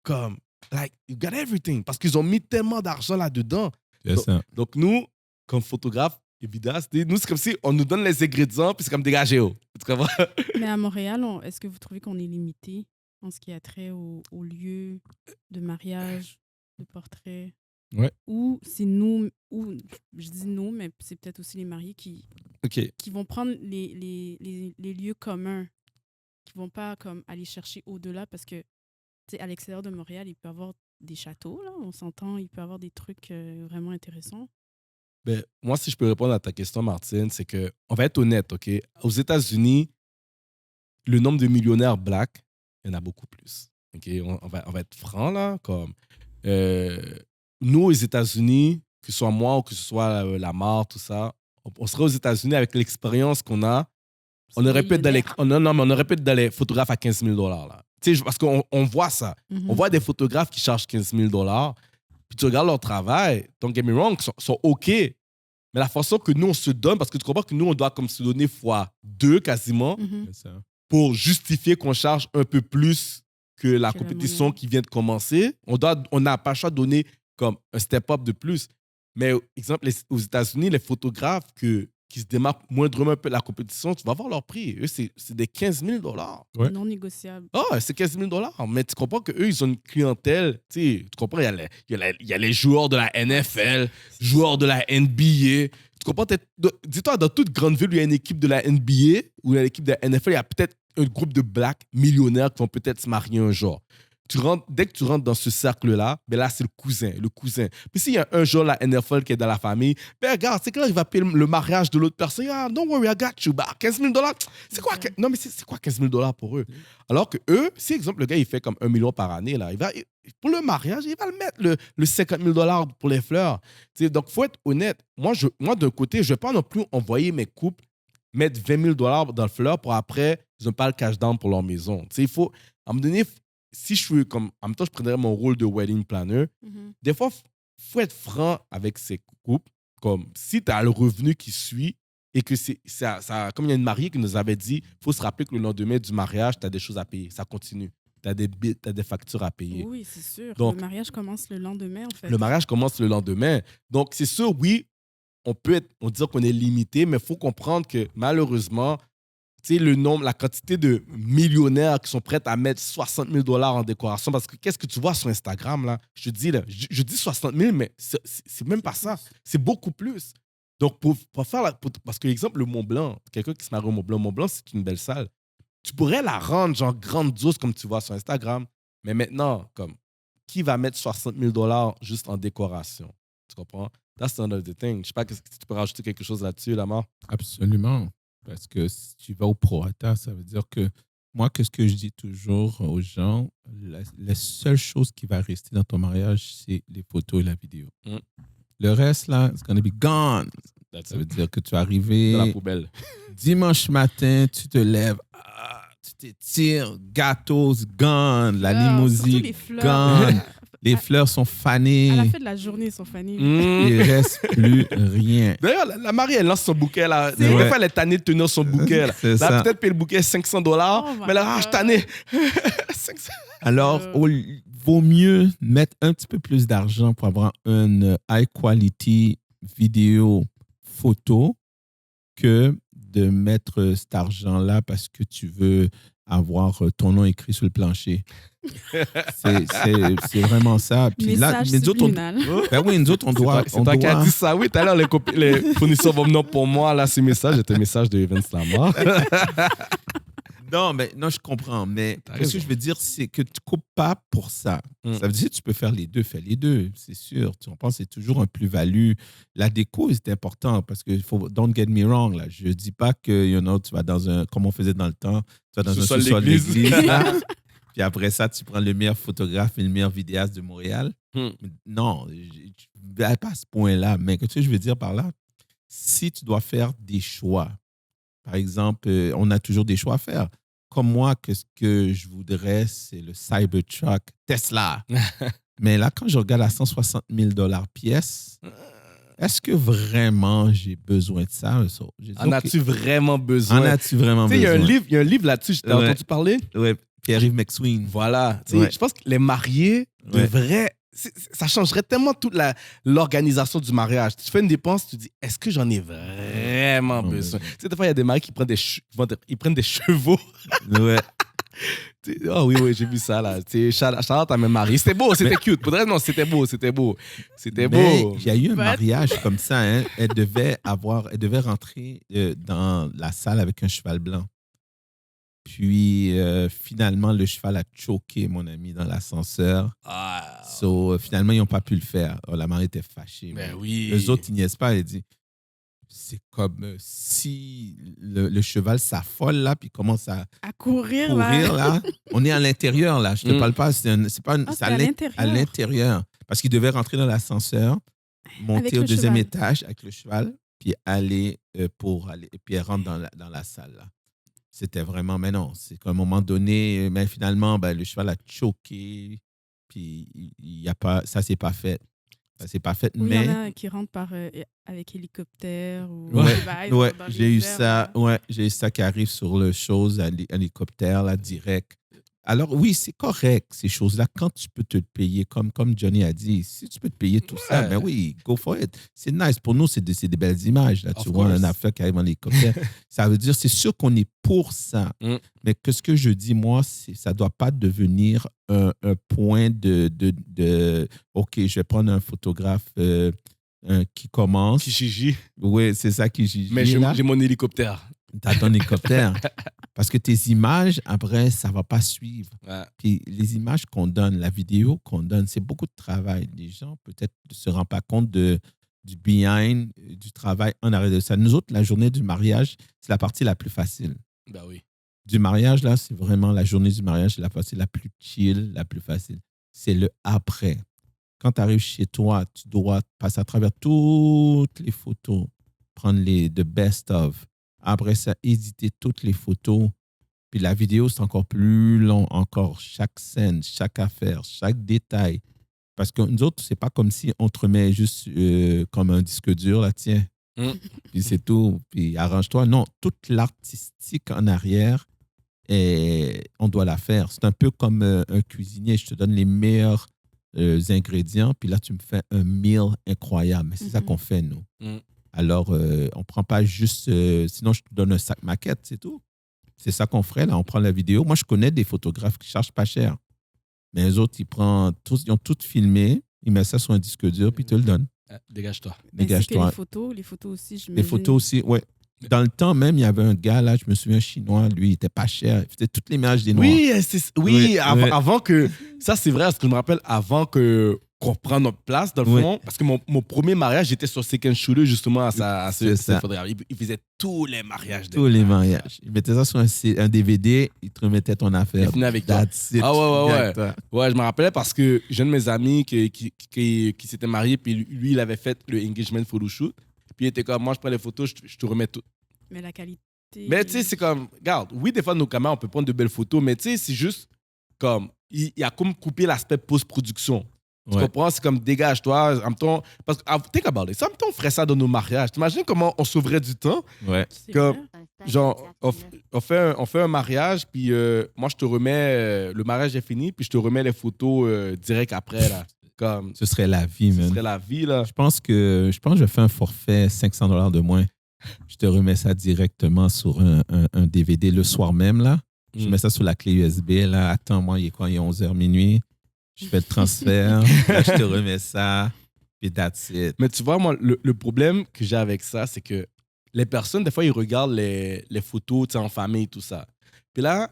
comme, like, you got everything. Parce qu'ils ont mis tellement d'argent là-dedans. C'est ça. Donc, nous, comme photographes et vidéastes, nous, c'est comme si on nous donne les ingrédients, puis c'est comme dégagé. Tu comprends? Mais à Montréal, est-ce que vous trouvez qu'on est limité en ce qui a trait aux lieux de mariage, de portrait? Ouais. Ou c'est nous, ou je dis nous, mais c'est peut-être aussi les mariés qui vont prendre les lieux communs, qui vont pas comme aller chercher au-delà parce que à l'extérieur de Montréal, il peut y avoir des châteaux, là, on s'entend, il peut y avoir des trucs vraiment intéressants. Ben, moi, si je peux répondre à ta question, Martine, c'est que on va être honnête, OK? Aux États-Unis, le nombre de millionnaires blacks, il y en a beaucoup plus. OK? On va être franc, là. Comme, nous, aux États-Unis, que ce soit moi ou que ce soit Lamar, tout ça, on serait aux États-Unis avec l'expérience qu'on a. On aurait pu être dans les photographes à 15 000 $. Là. Tu sais, parce qu'on voit ça. On voit des photographes qui chargent 15 000 $. Puis tu regardes leur travail, don't get me wrong, sont OK. Mais la façon que nous, on se donne, parce que tu comprends que nous, on doit comme se donner x2 quasiment C'est ça. pour justifier qu'on charge un peu plus que la compétition qui vient de commencer. On n'a pas le choix de donner comme un step-up de plus. Mais, exemple, aux États-Unis, les photographes qui se démarquent moindrement un peu de la compétition, tu vas voir leur prix. Eux, c'est des 15 000 $. Ouais. Non négociable. Ah, c'est 15 000 $. Mais tu comprends qu'eux, ils ont une clientèle. Tu comprends, il y a les joueurs de la NFL, joueurs de la NBA. Tu comprends? Dis-toi, dans toute grande ville où il y a une équipe de la NBA ou l'équipe de la NFL, il y a peut-être un groupe de blacks millionnaires qui vont peut-être se marier un jour. Dès que tu rentres dans ce cercle-là, ben là, c'est le cousin. Puis s'il y a un jour la NFL qui est dans la famille, ben regarde, c'est quand il va payer le mariage de l'autre personne. Ah, don't worry, I got you. Bah, 15 000 $. C'est quoi? Non, mais c'est quoi 15 000 $ pour eux? Alors que eux, si, exemple, le gars, il fait comme 1 million par année, là, pour le mariage, il va le mettre, le 50 000 $ pour les fleurs. T'sais, donc, il faut être honnête. Moi, d'un côté, je ne vais pas non plus envoyer mes couples mettre 20 000 $ dans le fleur pour après, ils n'ont pas le cash down pour leur maison. Il faut, à un moment donné, si je suis comme, en même temps, je prendrais mon rôle de wedding planner. Des fois, il faut être franc avec ces couples. Comme si tu as le revenu qui suit et que ça, comme il y a une mariée qui nous avait dit, il faut se rappeler que le lendemain du mariage, tu as des choses à payer. Ça continue. Tu as des factures à payer. Oui, c'est sûr. Donc, le mariage commence le lendemain, en fait. Le mariage commence le lendemain. Donc, c'est sûr, oui, on dit qu'on est limité, mais il faut comprendre que malheureusement, tu sais, la quantité de millionnaires qui sont prêts à mettre 60 000 $ en décoration. Parce que qu'est-ce que tu vois sur Instagram, là? Je dis 60 000, mais c'est même pas ça. C'est beaucoup plus. Donc, pour faire parce que, exemple, le Mont Blanc, quelqu'un qui se marie au Mont Blanc, c'est une belle salle. Tu pourrais la rendre, genre, grandiose comme tu vois sur Instagram. Mais maintenant, comme, qui va mettre 60 000 $ juste en décoration? Tu comprends? That's another thing. Je sais pas, est-ce que tu peux rajouter quelque chose là-dessus, Lamar? Absolument. Parce que si tu vas au prorata, ça veut dire que moi, qu'est-ce que je dis toujours aux gens, la seule chose qui va rester dans ton mariage, c'est les photos et la vidéo. Le reste, là, it's going to be gone. Ça veut dire que tu es arrivé dans la poubelle. Dimanche matin, tu te lèves, tu t'étires, gâteaux, gone, la limousine, gone. Les fleurs sont fanées. À la fin de la journée, ils sont fanés. Il ne reste plus rien. D'ailleurs, la mariée, elle lance son bouquet. Là. Des fois, elle est tannée de tenir son bouquet. Là, peut-être payer le bouquet 500 $. Mais là, je tanné. 500. Alors, il vaut mieux mettre un petit peu plus d'argent pour avoir une high quality vidéo photo que de mettre cet argent-là parce que tu veux avoir ton nom écrit sur le plancher. C'est vraiment ça. Puis là, nous autres, on doit... C'est toi qui as dit ça. Oui, tout à l'heure, les fournisseurs vont venir pour moi. Là, ce message était un message de Vince Lamar. Non, je comprends. Mais ce que je veux dire, c'est que tu ne coupes pas pour ça. Ça veut dire que tu peux faire les deux. Fais les deux, c'est sûr. Tu penses que c'est toujours un plus-value. La déco, c'est important parce que don't get me wrong. Là. Je ne dis pas que tu vas dans un... Comme on faisait dans le temps, tu vas dans un sous-sol d'église. Puis après ça, tu prends le meilleur photographe et le meilleur vidéaste de Montréal. Non, pas à ce point-là. Mais que tu sais, je veux dire par là, si tu dois faire des choix, par exemple, on a toujours des choix à faire. Comme moi, que ce que je voudrais, c'est le Cybertruck Tesla. Mais là, quand je regarde à 160 000 $ pièce, est-ce que vraiment j'ai besoin de ça? En as-tu vraiment besoin? En as-tu vraiment besoin? Il y a un livre là-dessus, t'as entendu parler? Oui, Pierre-Yves McSween. Voilà. Je pense que les mariés devraient... Ça changerait tellement toute l'organisation du mariage. Tu fais une dépense, tu dis, est-ce que j'en ai vraiment besoin? Tu sais, des fois, il y a des mariés qui prennent des chevaux. Ouais. Oh oui, j'ai vu ça, là. Charlotte a même marié. C'était beau, c'était cute. Pour vrai, non, c'était beau. Mais il y a eu un mariage comme ça. Hein. Elle devait rentrer dans la salle avec un cheval blanc. Puis, finalement, le cheval a choqué mon ami dans l'ascenseur. Finalement, ils n'ont pas pu le faire. La mariée était fâchée. Mais oui. Les autres, ils niaisent pas. Elle dit, c'est comme si le cheval s'affole là, puis commence à courir là. On est à l'intérieur, là. Je te parle pas. C'est à l'intérieur. Parce qu'il devait rentrer dans l'ascenseur, monter au deuxième étage avec le cheval, puis aller puis elle rentre dans la salle, là. C'était vraiment, mais non, c'est qu'à un moment donné, mais finalement, le cheval a choqué, puis ça s'est pas fait. Ça s'est pas fait, mais... Il y en a qui rentrent avec hélicoptère ou... Ouais, j'ai eu ça. Ouais, j'ai eu ça qui arrive sur le chose, hélicoptère, là, direct. Alors oui, c'est correct, ces choses-là, quand tu peux te payer, comme Johnny a dit, si tu peux te payer tout ça, ben oui, go for it. C'est nice. Pour nous, c'est des belles images. Là. Tu vois un affaire qui arrive en hélicoptère. Ça veut dire, c'est sûr qu'on est pour ça. Mais ce que je dis, moi, ça ne doit pas devenir un point de OK, je vais prendre un photographe qui commence. Kijiji. Oui, c'est ça, Kijiji. Mais j'ai mon hélicoptère. T'as ton hélicoptère. Parce que tes images, après, ça ne va pas suivre. Ouais. Puis les images qu'on donne, la vidéo qu'on donne, c'est beaucoup de travail. Les gens, peut-être, ne se rendent pas compte du behind, du travail en arrière de ça. Nous autres, la journée du mariage, c'est la partie la plus facile. Ben oui. Du mariage, là, c'est vraiment la journée du mariage, c'est la partie la plus chill, la plus facile. C'est le après. Quand tu arrives chez toi, tu dois passer à travers toutes les photos, prendre the best of. Après ça, éditer toutes les photos. Puis la vidéo, c'est encore plus long, encore chaque scène, chaque affaire, chaque détail. Parce que nous autres, c'est pas comme si on te remet juste comme un disque dur, là, tiens. Puis c'est tout. Puis arrange-toi. Non, toute l'artistique en arrière, on doit la faire. C'est un peu comme un cuisinier. Je te donne les meilleurs ingrédients, puis là, tu me fais un meal incroyable. Mais c'est ça qu'on fait, nous. Alors, on ne prend pas juste... sinon, je te donne un sac maquette, c'est tout. C'est ça qu'on ferait, là. On prend la vidéo. Moi, je connais des photographes qui ne chargent pas cher. Mais les autres, ils ont tout filmé, ils mettent ça sur un disque dur, puis ils te le donnent. Dégage-toi. Dégage-toi. Les photos aussi, je me dis. Les photos aussi, oui. Dans le temps même, il y avait un gars, là, je me souviens, chinois, lui, il n'était pas cher. Il faisait toutes les images des Noirs. Oui, avant que... Ça, c'est vrai, parce que je me rappelle, avant qu'on prenne notre place, dans le fond, parce que mon premier mariage, j'étais sur Second Shooter, justement, à ce photographe. Il faisait tous les mariages. Tous les mariages. Il mettait ça sur un DVD, il te remettait ton affaire. Il finit avec toi. Ouais, je me rappelais parce que j'ai un de mes amis qui s'était marié, puis lui, il avait fait le engagement photoshoot. Puis il était comme, moi, je prends les photos, je te remets tout. Mais la qualité... Mais tu sais, c'est comme, regarde, oui, des fois, nos caméras, on peut prendre de belles photos, mais tu sais, c'est juste comme, il a comme coupé l'aspect post-production. Tu comprends? C'est comme, dégage-toi. Parce que, think about it. En même temps, on ferait ça dans nos mariages. T'imagines comment on sauverait du temps? Ouais. Comme, genre, on fait un mariage, puis moi, je te remets, le mariage est fini, puis je te remets les photos direct après, là. Comme, ce serait la vie, man. Ce serait la vie, là. Je pense que je fais un forfait $500 de moins. Je te remets ça directement sur un DVD le soir même, là. Je mets ça sur la clé USB, là. Attends-moi, il est 11h minuit. Je fais le transfert. Là, je te remets ça. Puis that's it. Mais tu vois, moi, le problème que j'ai avec ça, c'est que les personnes, des fois, ils regardent les photos en famille, tout ça. Puis là,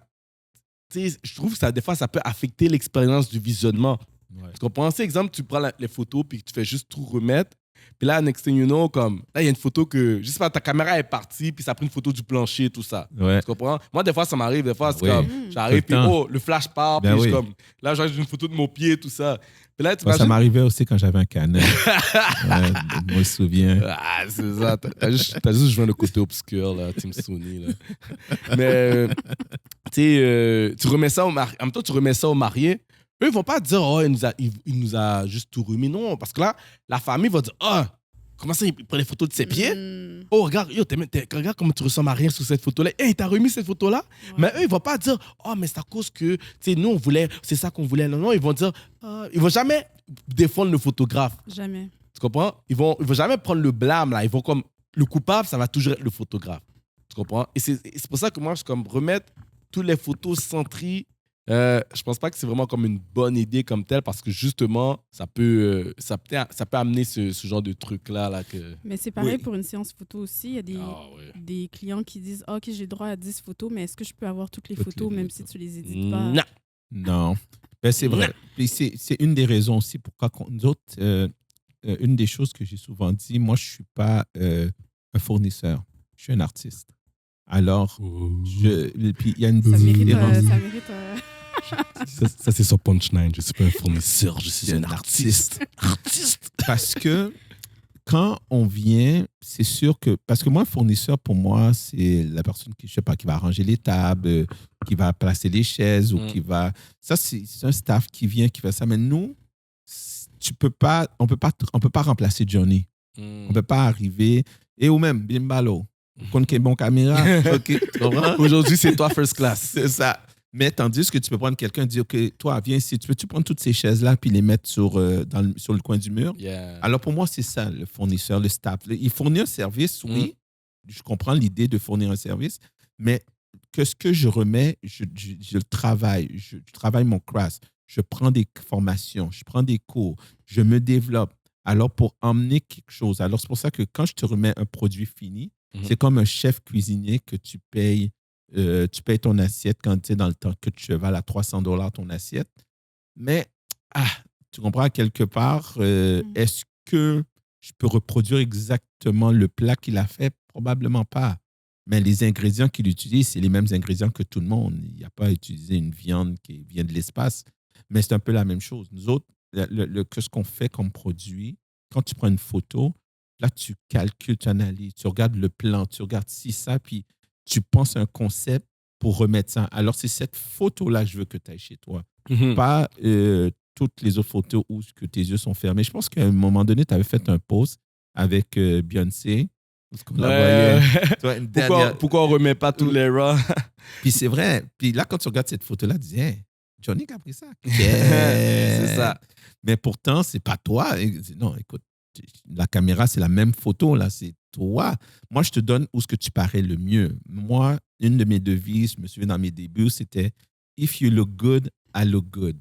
je trouve que des fois, ça peut affecter l'expérience du visionnement. Ouais. Tu comprends? C'est exemple, tu prends les photos puis tu fais juste tout remettre. Puis là, next thing you know, comme, là, il y a une photo que, je sais pas, ta caméra est partie, puis ça a pris une photo du plancher, tout ça. Ouais. Tu comprends? Moi, des fois, ça m'arrive, des fois, c'est Oui. comme, j'arrive, puis Tout le temps. le flash part, Ben puis je oui. comme, là, j'ai une photo de mon pied, tout ça. Puis là, tu Ça m'arrivait aussi quand j'avais un Canon. Je me souviens. Ah, c'est ça. T'as juste joué le côté obscur, là, Team Sony, là. Mais, tu sais, tu remets ça au marié. En même temps, tu remets ça au marié. Eux, ils vont pas dire, oh, il nous a juste tout remis. Non, parce que là, la famille va dire, oh, comment ça, il prend les photos de ses pieds? Oh, regarde, regarde comment tu ressembles à rien sur cette photo-là. Hey, il t'a remis cette photo-là? Ouais. Mais eux, ils vont pas dire, oh, mais c'est à cause que, tu sais, nous, on voulait, c'est ça qu'on voulait. Non, non, ils vont dire, ils vont jamais défendre le photographe. Jamais. Tu comprends? Ils vont jamais prendre le blâme, là. Ils vont comme, le coupable, ça va toujours être le photographe. Tu comprends? Et c'est pour ça que moi, je comme remettre toutes les photos sans tri. Je pense pas que c'est vraiment comme une bonne idée comme telle parce que justement, ça peut amener ce genre de truc-là. Que... Mais c'est pareil pour une séance photo aussi. Il y a des clients qui disent OK, j'ai droit à 10 photos, mais est-ce que je peux avoir toutes les photos même si tu les édites pas? Non. Ben, c'est vrai. Et c'est une des raisons aussi pourquoi nous autres, une des choses que j'ai souvent dit, moi, je suis pas un fournisseur, je suis un artiste. Alors, puis il y a une différence. Ça mérite. Ça, c'est son punchline. Je suis pas un fournisseur, je suis un artiste. Artiste. Parce que quand on vient, c'est sûr que... Parce que moi, un fournisseur, pour moi, c'est la personne qui, je sais pas, qui va arranger les tables, qui va placer les chaises ou qui va... Ça, c'est un staff qui vient, qui fait ça. Mais nous, on peut pas remplacer Johnny. On peut pas arriver... Et ou même, Bimbalo. Qu'on ait bon caméra. Okay, aujourd'hui, c'est toi first class. C'est ça. Mais tandis que tu peux prendre quelqu'un et dire, OK, toi, viens ici, peux-tu prendre toutes ces chaises-là puis les mettre sur le coin du mur? Yeah. Alors, pour moi, c'est ça, le fournisseur, le staff. Il fournit un service, oui. Je comprends l'idée de fournir un service, mais ce que je remets, je travaille. Je travaille mon craft. Je prends des formations, je prends des cours, je me développe. Alors, pour emmener quelque chose. Alors, c'est pour ça que quand je te remets un produit fini, c'est comme un chef cuisinier que tu payes ton assiette quand tu es dans le temps que tu vales à $300 ton assiette. Mais, tu comprends, quelque part, est-ce que je peux reproduire exactement le plat qu'il a fait? Probablement pas. Mais les ingrédients qu'il utilise, c'est les mêmes ingrédients que tout le monde. Il n'y a pas à utiliser une viande qui vient de l'espace, mais c'est un peu la même chose. Nous autres, ce qu'on fait comme produit, quand tu prends une photo, là, tu calcules, tu analyses, tu regardes le plan, tu regardes ça, puis tu penses à un concept pour remettre ça. Alors, c'est cette photo-là que je veux que tu ailles chez toi. Pas toutes les autres photos où que tes yeux sont fermés. Je pense qu'à un moment donné, tu avais fait un post avec Beyoncé. Pourquoi on ne remet pas tous les raw? Puis c'est vrai. Puis là, quand tu regardes cette photo-là, tu dis, hey, Johnny qui a pris ça. C'est ça. Mais pourtant, c'est pas toi. Non, écoute, la caméra, c'est la même photo, là, c'est toi. Moi, je te donne où ce que tu parais le mieux. Moi, une de mes devises, je me souviens dans mes débuts, c'était « If you look good, I look good ».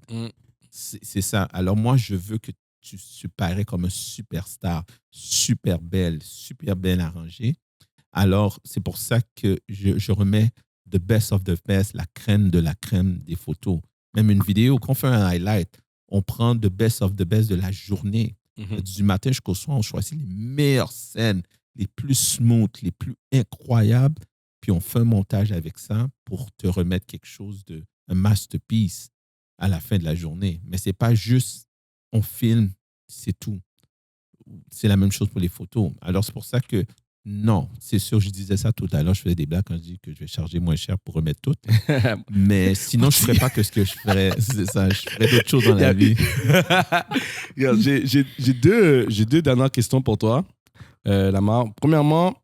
C'est ça. Alors moi, je veux que tu parais comme un superstar, super belle arrangée. Alors, c'est pour ça que je remets the best of the best, la crème de la crème des photos. Même une vidéo, quand on fait un highlight, on prend the best of the best de la journée. Du matin jusqu'au soir, on choisit les meilleures scènes, les plus smooth, les plus incroyables, puis on fait un montage avec ça pour te remettre quelque chose un masterpiece à la fin de la journée. Mais c'est pas juste, on filme, c'est tout. C'est la même chose pour les photos. Alors, c'est pour ça que, non, c'est sûr, je disais ça tout à l'heure, je faisais des blagues quand je dis que je vais charger moins cher pour remettre tout. Mais sinon, je ne ferais pas que ce que je ferais. C'est ça, je ferais d'autres choses dans la vie. J'ai deux dernières questions pour toi, Lamar. Premièrement,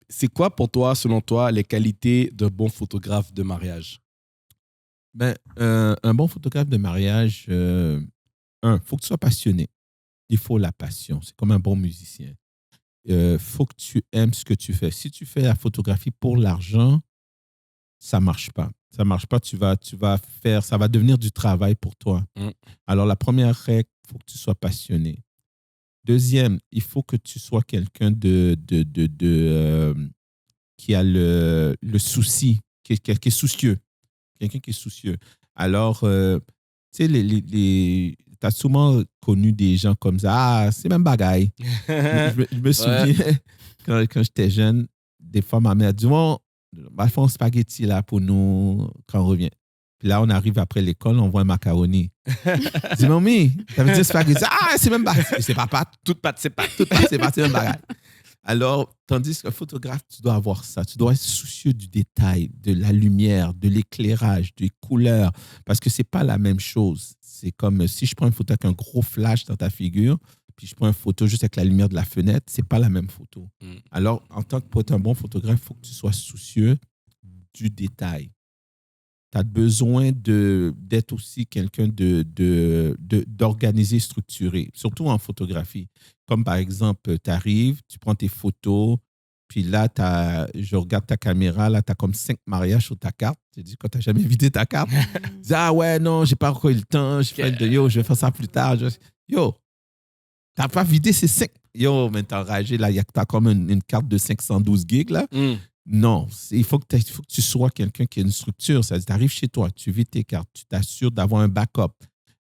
c'est quoi pour toi, selon toi, les qualités d'un bon photographe de mariage? Un bon photographe de mariage, faut que tu sois passionné. Il faut la passion. C'est comme un bon musicien. Faut que tu aimes ce que tu fais. Si tu fais la photographie pour l'argent, ça marche pas. Ça marche pas. Tu vas faire, ça va devenir du travail pour toi. Alors, la première règle, il faut que tu sois passionné. Deuxième, il faut que tu sois quelqu'un qui a le souci, qui est soucieux. Quelqu'un qui est soucieux. Alors, tu sais, as souvent connu des gens comme ça. Ah, c'est même bagaille. je me souviens, quand j'étais jeune, des fois, ma mère dit, bon, va faire un spaghetti là pour nous quand on revient. Puis là, on arrive après l'école, on voit un macaroni. Je dis, mamie, ça veut dire spaghetti. Ah, c'est même bagaille. C'est pas pâte. Toute pâte, c'est pâte. Toute pâte, c'est pas, c'est même bagaille. Alors, tandis qu'un photographe, tu dois avoir ça. Tu dois être soucieux du détail, de la lumière, de l'éclairage, des couleurs. Parce que c'est pas la même chose. C'est comme si je prends une photo avec un gros flash dans ta figure, puis je prends une photo juste avec la lumière de la fenêtre, c'est pas la même photo. Alors, en tant que pour être un bon photographe, il faut que tu sois soucieux du détail. Tu as besoin d'être aussi quelqu'un d'organisé, structuré, surtout en photographie. Comme par exemple, tu arrives, tu prends tes photos, puis là, je regarde ta caméra, là, tu as comme 5 mariages sur ta carte. Tu dis, quand tu n'as jamais vidé ta carte, tu dis, ah ouais, non, j'ai pas encore eu le temps, je vais faire ça plus tard. Yo, tu n'as pas vidé ces 5. Yo, mais tu as enragé, là, tu as comme une carte de 512 gigs, là. Non, il faut que tu sois quelqu'un qui a une structure. C'est-à-dire, tu arrives chez toi, tu vides tes cartes, tu t'assures d'avoir un backup.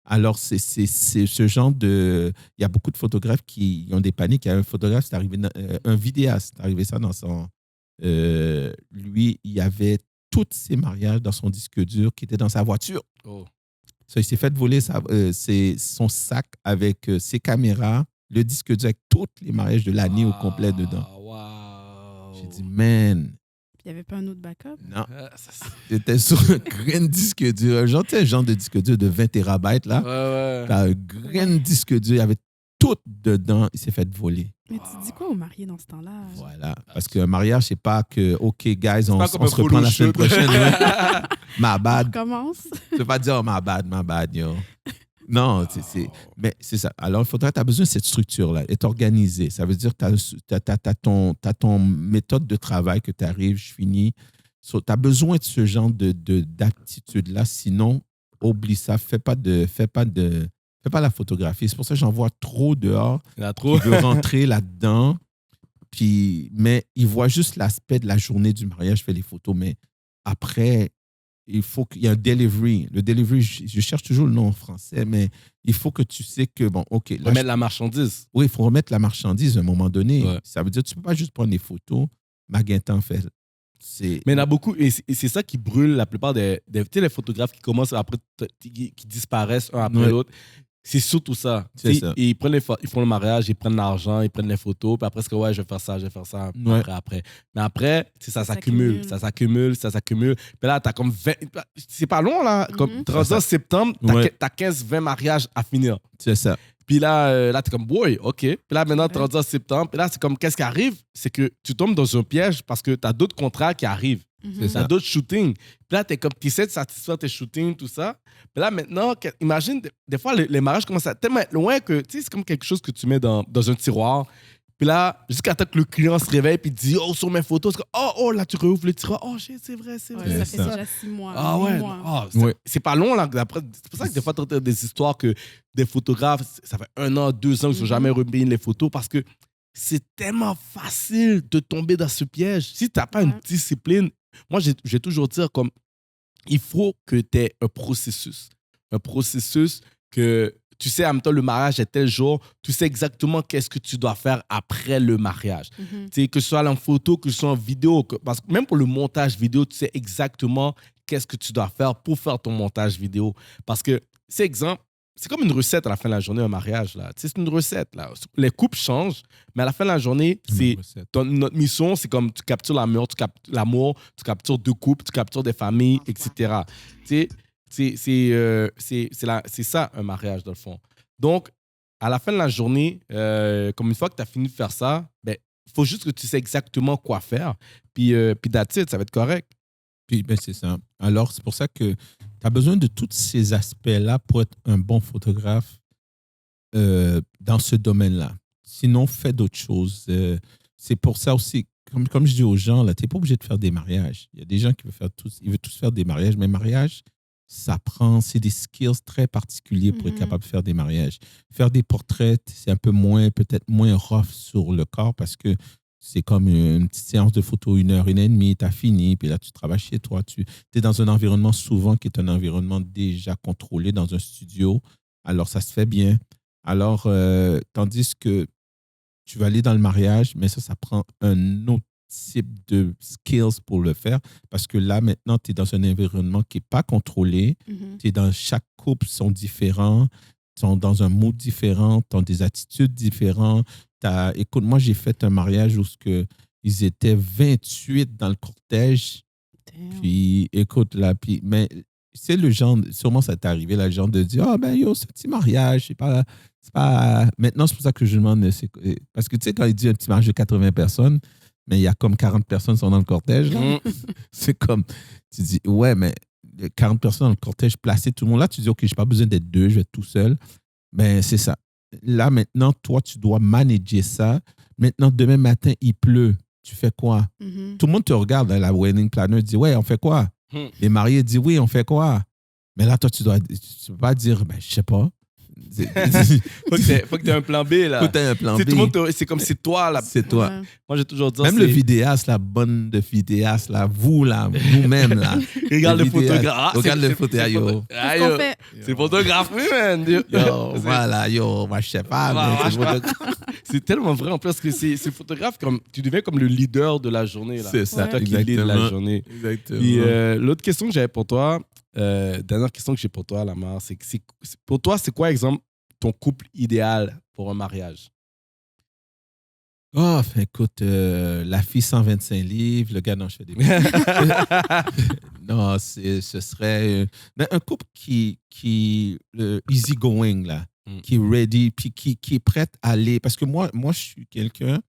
Alors, c'est ce genre de... Il y a beaucoup de photographes qui ont des paniques. Il y a un photographe, c'est arrivé, un vidéaste, c'est arrivé ça dans son... lui, il y avait tous ses mariages dans son disque dur qui était dans sa voiture. Ça, il s'est fait voler son sac avec ses caméras, le disque dur avec tous les mariages de l'année au complet dedans. J'ai dit, man. Il n'y avait pas un autre backup? Non. C'était sur un grand disque dur. Genre de disque dur de 20 terabytes, là. T'as un grand disque dur. Il y avait tout dedans. Il s'est fait voler. Mais tu dis quoi aux mariés dans ce temps-là? Voilà. Parce qu'un mariage, c'est pas que, OK, guys, on se reprend la semaine prochaine. My bad. On commence. Tu peux pas dire, oh, my bad, yo. Non, mais c'est ça. Alors, il faudrait, tu as besoin de cette structure-là, être organisé. Ça veut dire que tu as ton méthode de travail que tu arrives, je finis. Tu as besoin de ce genre d'aptitude-là. Sinon, oublie ça. Fais pas la photographie. C'est pour ça que j'en vois trop dehors. Il y en a trop. Qui veut rentrer là-dedans. Mais ils voient juste l'aspect de la journée du mariage, fais les photos. Mais après... il faut qu'il y ait un delivery. Le delivery, je cherche toujours le nom en français, mais il faut que tu sais que, bon, OK. Remettre la marchandise. Oui, il faut remettre la marchandise à un moment donné. Ouais. Ça veut dire que tu ne peux pas juste prendre des photos. Maguintan fait. Mais il y en a beaucoup, et c'est ça qui brûle la plupart des les photographes qui commencent après, qui disparaissent un après l'autre. C'est surtout ça. Ils font le mariage, ils prennent l'argent, ils prennent les photos, puis après, c'est que ouais, je vais faire ça après. Mais après, ça s'accumule. Puis là, t'as comme 20. C'est pas long, là. Comme 30 septembre, t'as 15-20 mariages à finir. C'est ça. Puis là t'es comme, boy, OK. Puis là, maintenant, 30 septembre, puis là, c'est comme, qu'est-ce qui arrive? C'est que tu tombes dans un piège parce que t'as d'autres contrats qui arrivent. T'as d'autres shootings. Puis là, t'es comme, tu essaies de satisfaire tes shootings, tout ça. Puis là, maintenant, imagine, des fois, les mariages commencent à tellement être loin que, tu sais, c'est comme quelque chose que tu mets dans un tiroir. Puis là, jusqu'à temps que le client se réveille puis dit, oh, sur mes photos, c'est comme, oh, là, tu rouvres le tiroir. Oh, c'est vrai. Ça fait déjà 6 mois. Ah ouais. C'est pas long, là. C'est pour ça que des fois, tu entends des histoires que des photographes, ça fait 1 an, 2 ans qu'ils n'ont jamais remis les photos parce que c'est tellement facile de tomber dans ce piège. Si tu n'as pas une discipline, moi, j'ai toujours dit comme, il faut que tu aies un processus. Un processus que, tu sais, en même temps, le mariage est tel jour, tu sais exactement qu'est-ce que tu dois faire après le mariage. Tu sais, que ce soit en photo, que ce soit en vidéo. Parce que même pour le montage vidéo, tu sais exactement qu'est-ce que tu dois faire pour faire ton montage vidéo. Parce que, c'est exemple, c'est comme une recette à la fin de la journée, un mariage. Là. C'est une recette. Là. Les couples changent, mais à la fin de la journée, notre mission, c'est comme tu captures l'amour, tu captures 2 couples, tu captures des familles, etc. Tu sais, c'est ça, un mariage, dans le fond. Donc, à la fin de la journée, comme une fois que tu as fini de faire ça, il faut juste que tu sais exactement quoi faire. Puis that's it, ça va être correct. Puis, c'est ça. Alors, c'est pour ça que tu as besoin de tous ces aspects-là pour être un bon photographe dans ce domaine-là. Sinon, fais d'autres choses. C'est pour ça aussi, comme je dis aux gens, tu n'es pas obligé de faire des mariages. Il y a des gens qui veulent tous faire des mariages, mais mariage, c'est des skills très particuliers pour être capable de faire des mariages. Faire des portraits, c'est un peu peut-être moins rough sur le corps parce que c'est comme une petite séance de photo, 1h30, tu as fini, puis là, tu travailles chez toi. Tu es dans un environnement souvent qui est un environnement déjà contrôlé dans un studio. Alors, ça se fait bien. Alors, tandis que tu vas aller dans le mariage, mais ça prend un autre type de skills pour le faire parce que là, maintenant, tu es dans un environnement qui n'est pas contrôlé. Chaque couple sont différents, sont dans un mood différent, ont des attitudes différentes. Écoute, moi, j'ai fait un mariage où ils étaient 28 dans le cortège. Damn. Puis, écoute, là, mais c'est le genre, sûrement ça t'est arrivé, là, le genre de dire, c'est un petit mariage, c'est pas. Maintenant, c'est pour ça que je demande, parce que tu sais, quand il dit un petit mariage de 80 personnes, mais il y a comme 40 personnes qui sont dans le cortège, là. C'est comme, tu dis, ouais, mais 40 personnes dans le cortège, placer tout le monde là, tu dis, OK, je n'ai pas besoin d'être deux, je vais être tout seul. Ben, c'est ça. Là, maintenant, toi, tu dois manager ça. Maintenant, demain matin, il pleut. Tu fais quoi? Tout le monde te regarde, la wedding planner dit, ouais, on fait quoi? Les mariés disent, oui, on fait quoi? Mais là, toi, tu peux pas dire, ben, je sais pas. Faut que tu aies un plan B, là. Faut que tu aies un plan B. Tout le monde c'est comme c'est toi, là. C'est toi. Ouais. Moi, j'ai toujours dit... Même le vidéaste, la bonne de vidéaste, là, vous, là, nous-mêmes, là. Regarde le photographe. Regarde le photographe. C'est le photographe, oui, man. Voilà, moi, je sais pas. C'est tellement vrai, en plus, que c'est photographe, comme tu deviens comme le leader de la journée, là. C'est ça. C'est toi qui lead la journée. Exactement. Puis, l'autre question que j'avais pour toi, dernière question que j'ai pour toi, Lamar, c'est pour toi, c'est quoi, exemple, ton couple idéal pour un mariage? Oh, écoute, la fille 125 livres, le gars, non, je fais des... Non, ce serait un couple qui easy going, là, qui est ready, puis qui est prêt à aller. Parce que moi, je suis quelqu'un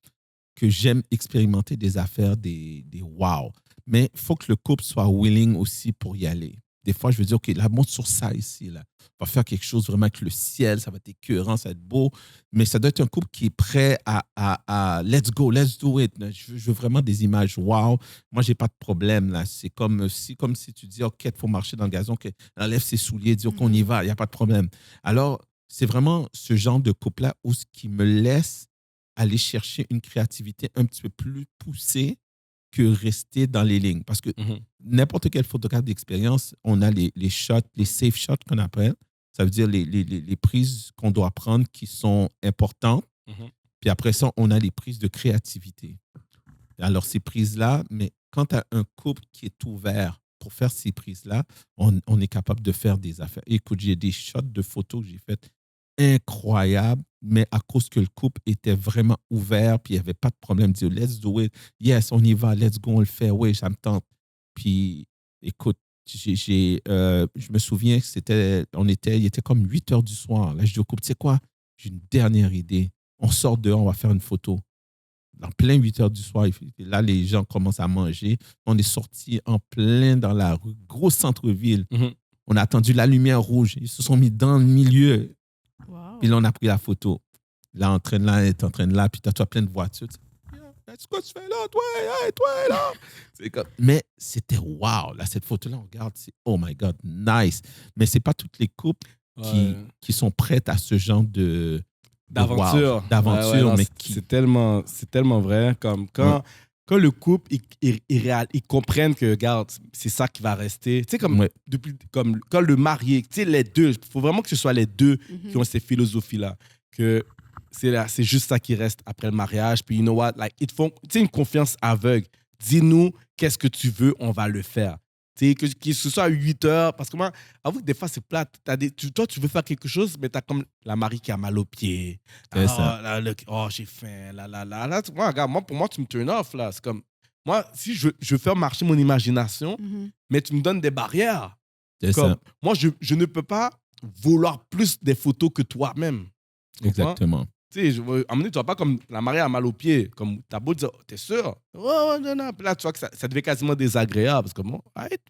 que j'aime expérimenter des affaires, des wow. Mais il faut que le couple soit willing aussi pour y aller. Des fois, je veux dire, OK, là, monte sur ça ici, là. On va faire quelque chose vraiment avec le ciel, ça va être écœurant, ça va être beau. Mais ça doit être un couple qui est prêt à let's go, let's do it. Je veux vraiment des images wow. Moi, j'ai pas de problème, là. C'est comme si tu dis, OK, il faut marcher dans le gazon, OK, enlève ses souliers, dis qu'on y va, il n'y a pas de problème. Alors, c'est vraiment ce genre de couple-là où ce qui me laisse aller chercher une créativité un petit peu plus poussée que rester dans les lignes. Parce que n'importe quel photographe d'expérience, on a les shots, les safe shots qu'on appelle. Ça veut dire les prises qu'on doit prendre qui sont importantes. Puis après ça, on a les prises de créativité. Alors, ces prises-là, mais quand tu as un couple qui est ouvert pour faire ces prises-là, on est capable de faire des affaires. Écoute, j'ai des shots de photos que j'ai faites incroyables, mais à cause que le couple était vraiment ouvert, puis il n'y avait pas de problème. Dire, let's do it. Yes, on y va, let's go, on le fait. Oui, ça me tente. Puis, écoute, je me souviens que il était comme 8 heures du soir. Là, je dis au couple, tu sais quoi? J'ai une dernière idée. On sort dehors, on va faire une photo. En plein 8 heures du soir, là, les gens commencent à manger. On est sortis en plein dans la rue, gros centre-ville. On a attendu la lumière rouge. Ils se sont mis dans le milieu. Wow. Puis là, on a pris la photo. Là, elle est en train de là, puis toi, plein de voitures. C'est quoi tu fais là, toi? Hey, toi, là! Mais c'était wow. Là, cette photo-là, on regarde, c'est oh my God, nice. Mais c'est pas toutes les couples qui sont prêtes à ce genre d'aventure. Mais c'est tellement vrai. Comme quand le couple, ils comprennent que, regarde, c'est ça qui va rester. Tu sais, comme quand le marié, tu sais, les deux, il faut vraiment que ce soit les deux qui ont ces philosophies-là. Que c'est juste ça qui reste après le mariage. Puis, you know what, like, ils te font, tu sais, une confiance aveugle. Dis-nous, qu'est-ce que tu veux, on va le faire. Tu sais, que ce soit à 8 heures. Parce que moi, avoue que des fois, c'est plate. Toi, tu veux faire quelque chose, mais t'as comme la Marie qui a mal aux pieds. J'ai faim. Là, moi, regarde, pour moi, tu me turn off, là. C'est comme, moi, si je veux faire marcher mon imagination, mais tu me donnes des barrières. C'est comme, ça. Moi, je ne peux pas vouloir plus des photos que toi-même. Exactement. Tu sais, à un moment donné, tu vois pas comme la mariée a mal aux pieds. Comme t'as beau dire, t'es sûr? Non. Puis là, tu vois que ça devient quasiment désagréable. Parce que bon, arrête.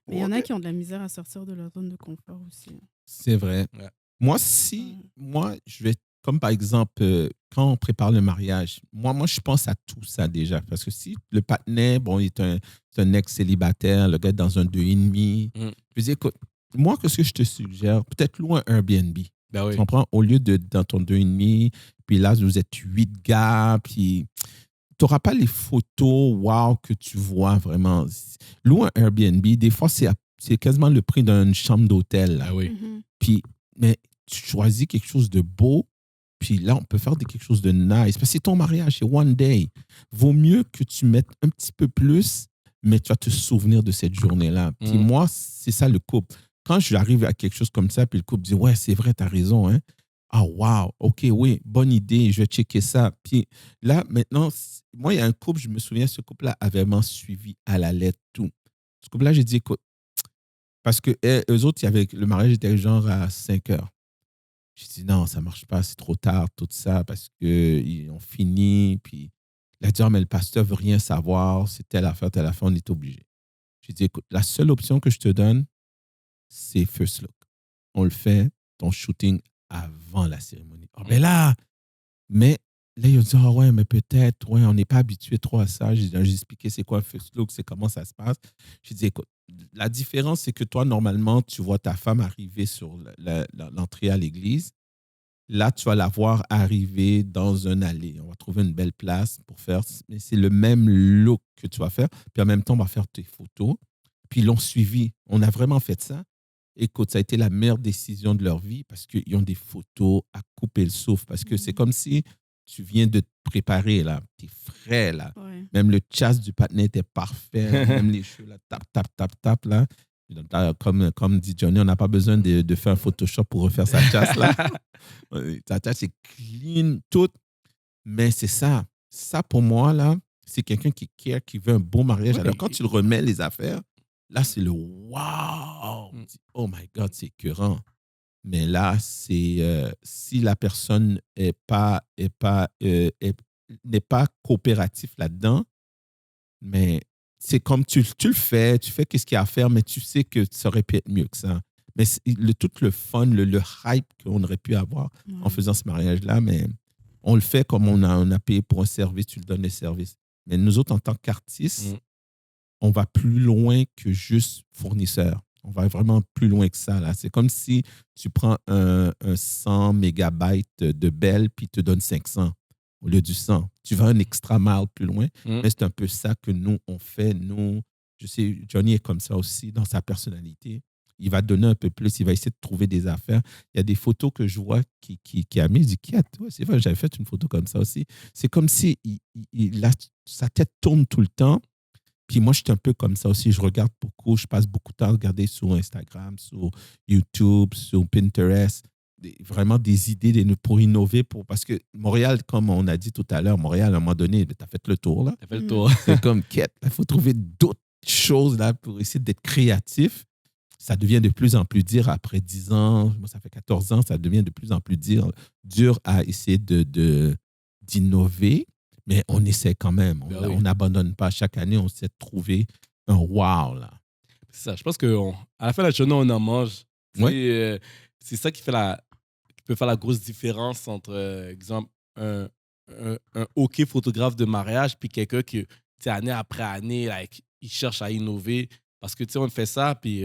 Mais il y en a qui ont de la misère à sortir de leur zone de confort aussi. C'est vrai. Ouais. Moi, je vais, comme par exemple, quand on prépare le mariage, moi, je pense à tout ça déjà. Parce que si le partenaire, il est un ex-célibataire, le gars est dans un 2,5, je dis, écoute, moi, qu'est-ce que je te suggère? Peut-être loin un Airbnb. Ben oui. Tu comprends? Au lieu de dans ton 2,5, puis là, vous êtes 8 gars, puis tu n'auras pas les photos wow que tu vois vraiment. Louer un Airbnb, des fois, c'est quasiment le prix d'une chambre d'hôtel. Là. Ah oui. Puis, mais tu choisis quelque chose de beau, puis là, on peut faire quelque chose de nice. Parce que c'est ton mariage, c'est one day. Vaut mieux que tu mettes un petit peu plus, mais tu vas te souvenir de cette journée-là. Puis moi, c'est ça le couple. Quand j'arrive à quelque chose comme ça, puis le couple dit, ouais, c'est vrai, t'as raison, hein. Ah, wow, OK, oui, bonne idée, je vais checker ça. Puis là, maintenant, moi, il y a un couple, je me souviens, ce couple-là avait vraiment suivi à la lettre tout. Ce couple-là, j'ai dit, écoute, parce que eux autres, le mariage était genre à 5 heures. J'ai dit, non, ça ne marche pas, c'est trop tard, tout ça, parce qu'ils ont fini. Puis il a dit, mais le pasteur ne veut rien savoir, c'est telle affaire, on est obligé. J'ai dit, écoute, la seule option que je te donne, c'est first look. On le fait, ton shooting avant la cérémonie. Oh, mais là, ils ont dit, ah ouais, mais peut-être, ouais, on n'est pas habitué trop à ça. J'ai expliqué c'est quoi first look, c'est comment ça se passe. J'ai dit, écoute, la différence, c'est que toi, normalement, tu vois ta femme arriver sur l'entrée à l'église. Là, tu vas la voir arriver dans un allée. On va trouver une belle place pour faire. Mais c'est le même look que tu vas faire. Puis en même temps, on va faire tes photos. Puis ils l'ont suivi. On a vraiment fait ça. Écoute, ça a été la meilleure décision de leur vie parce qu'ils ont des photos à couper le souffle. Parce que c'est comme si tu viens de te préparer, là. Tu es frais, là. Ouais. Même le chasse du patinet était parfait. Même les cheveux, là, tap, là. Comme dit Johnny, on n'a pas besoin de faire un Photoshop pour refaire sa chasse, là. Ta chasse est clean, tout. Mais c'est ça. Ça, pour moi, là, c'est quelqu'un qui care, qui veut un bon mariage. Alors, quand tu le remets, les affaires, là, c'est le wow! Oh my God, c'est écœurant. Mais là, c'est si la personne n'est pas coopérative là-dedans, mais c'est comme tu le fais, tu fais ce qu'il y a à faire, mais tu sais que ça aurait pu être mieux que ça. Mais tout le fun, le hype qu'on aurait pu avoir en faisant ce mariage-là, mais on le fait comme on a payé pour un service, tu le donnes les services. Mais nous autres, en tant qu'artistes, on va plus loin que juste fournisseur. On va vraiment plus loin que ça, là. C'est comme si tu prends un 100 mégabytes de Bell puis te donne 500 au lieu du 100. Tu vas un extra mile plus loin. Mais c'est un peu ça que nous, on fait. Nous, je sais, Johnny est comme ça aussi dans sa personnalité. Il va donner un peu plus. Il va essayer de trouver des affaires. Il y a des photos que je vois qui a mis. Il dit, ouais, c'est vrai, j'avais fait une photo comme ça aussi. C'est comme si sa tête tourne tout le temps. Puis moi, je suis un peu comme ça aussi. Je regarde beaucoup, je passe beaucoup de temps à regarder sur Instagram, sur YouTube, sur Pinterest. Vraiment des idées pour innover. Parce que Montréal, comme on a dit tout à l'heure, Montréal, à un moment donné, tu as fait le tour. Là. Tu as fait le tour. C'est comme quête. Il faut trouver d'autres choses là, pour essayer d'être créatif. Ça devient de plus en plus dur après 10 ans. Moi, ça fait 14 ans. Ça devient de plus en plus dur à essayer d'innover. Mais on essaie quand même. On n'abandonne pas. Chaque année, on essaie de trouver un wow. Là. C'est ça. Je pense qu'à la fin de la journée, on en mange. Ouais. C'est ça qui peut faire la grosse différence entre, exemple, un OK photographe de mariage puis quelqu'un qui, année après année, il cherche à innover. Parce que, on fait ça, puis,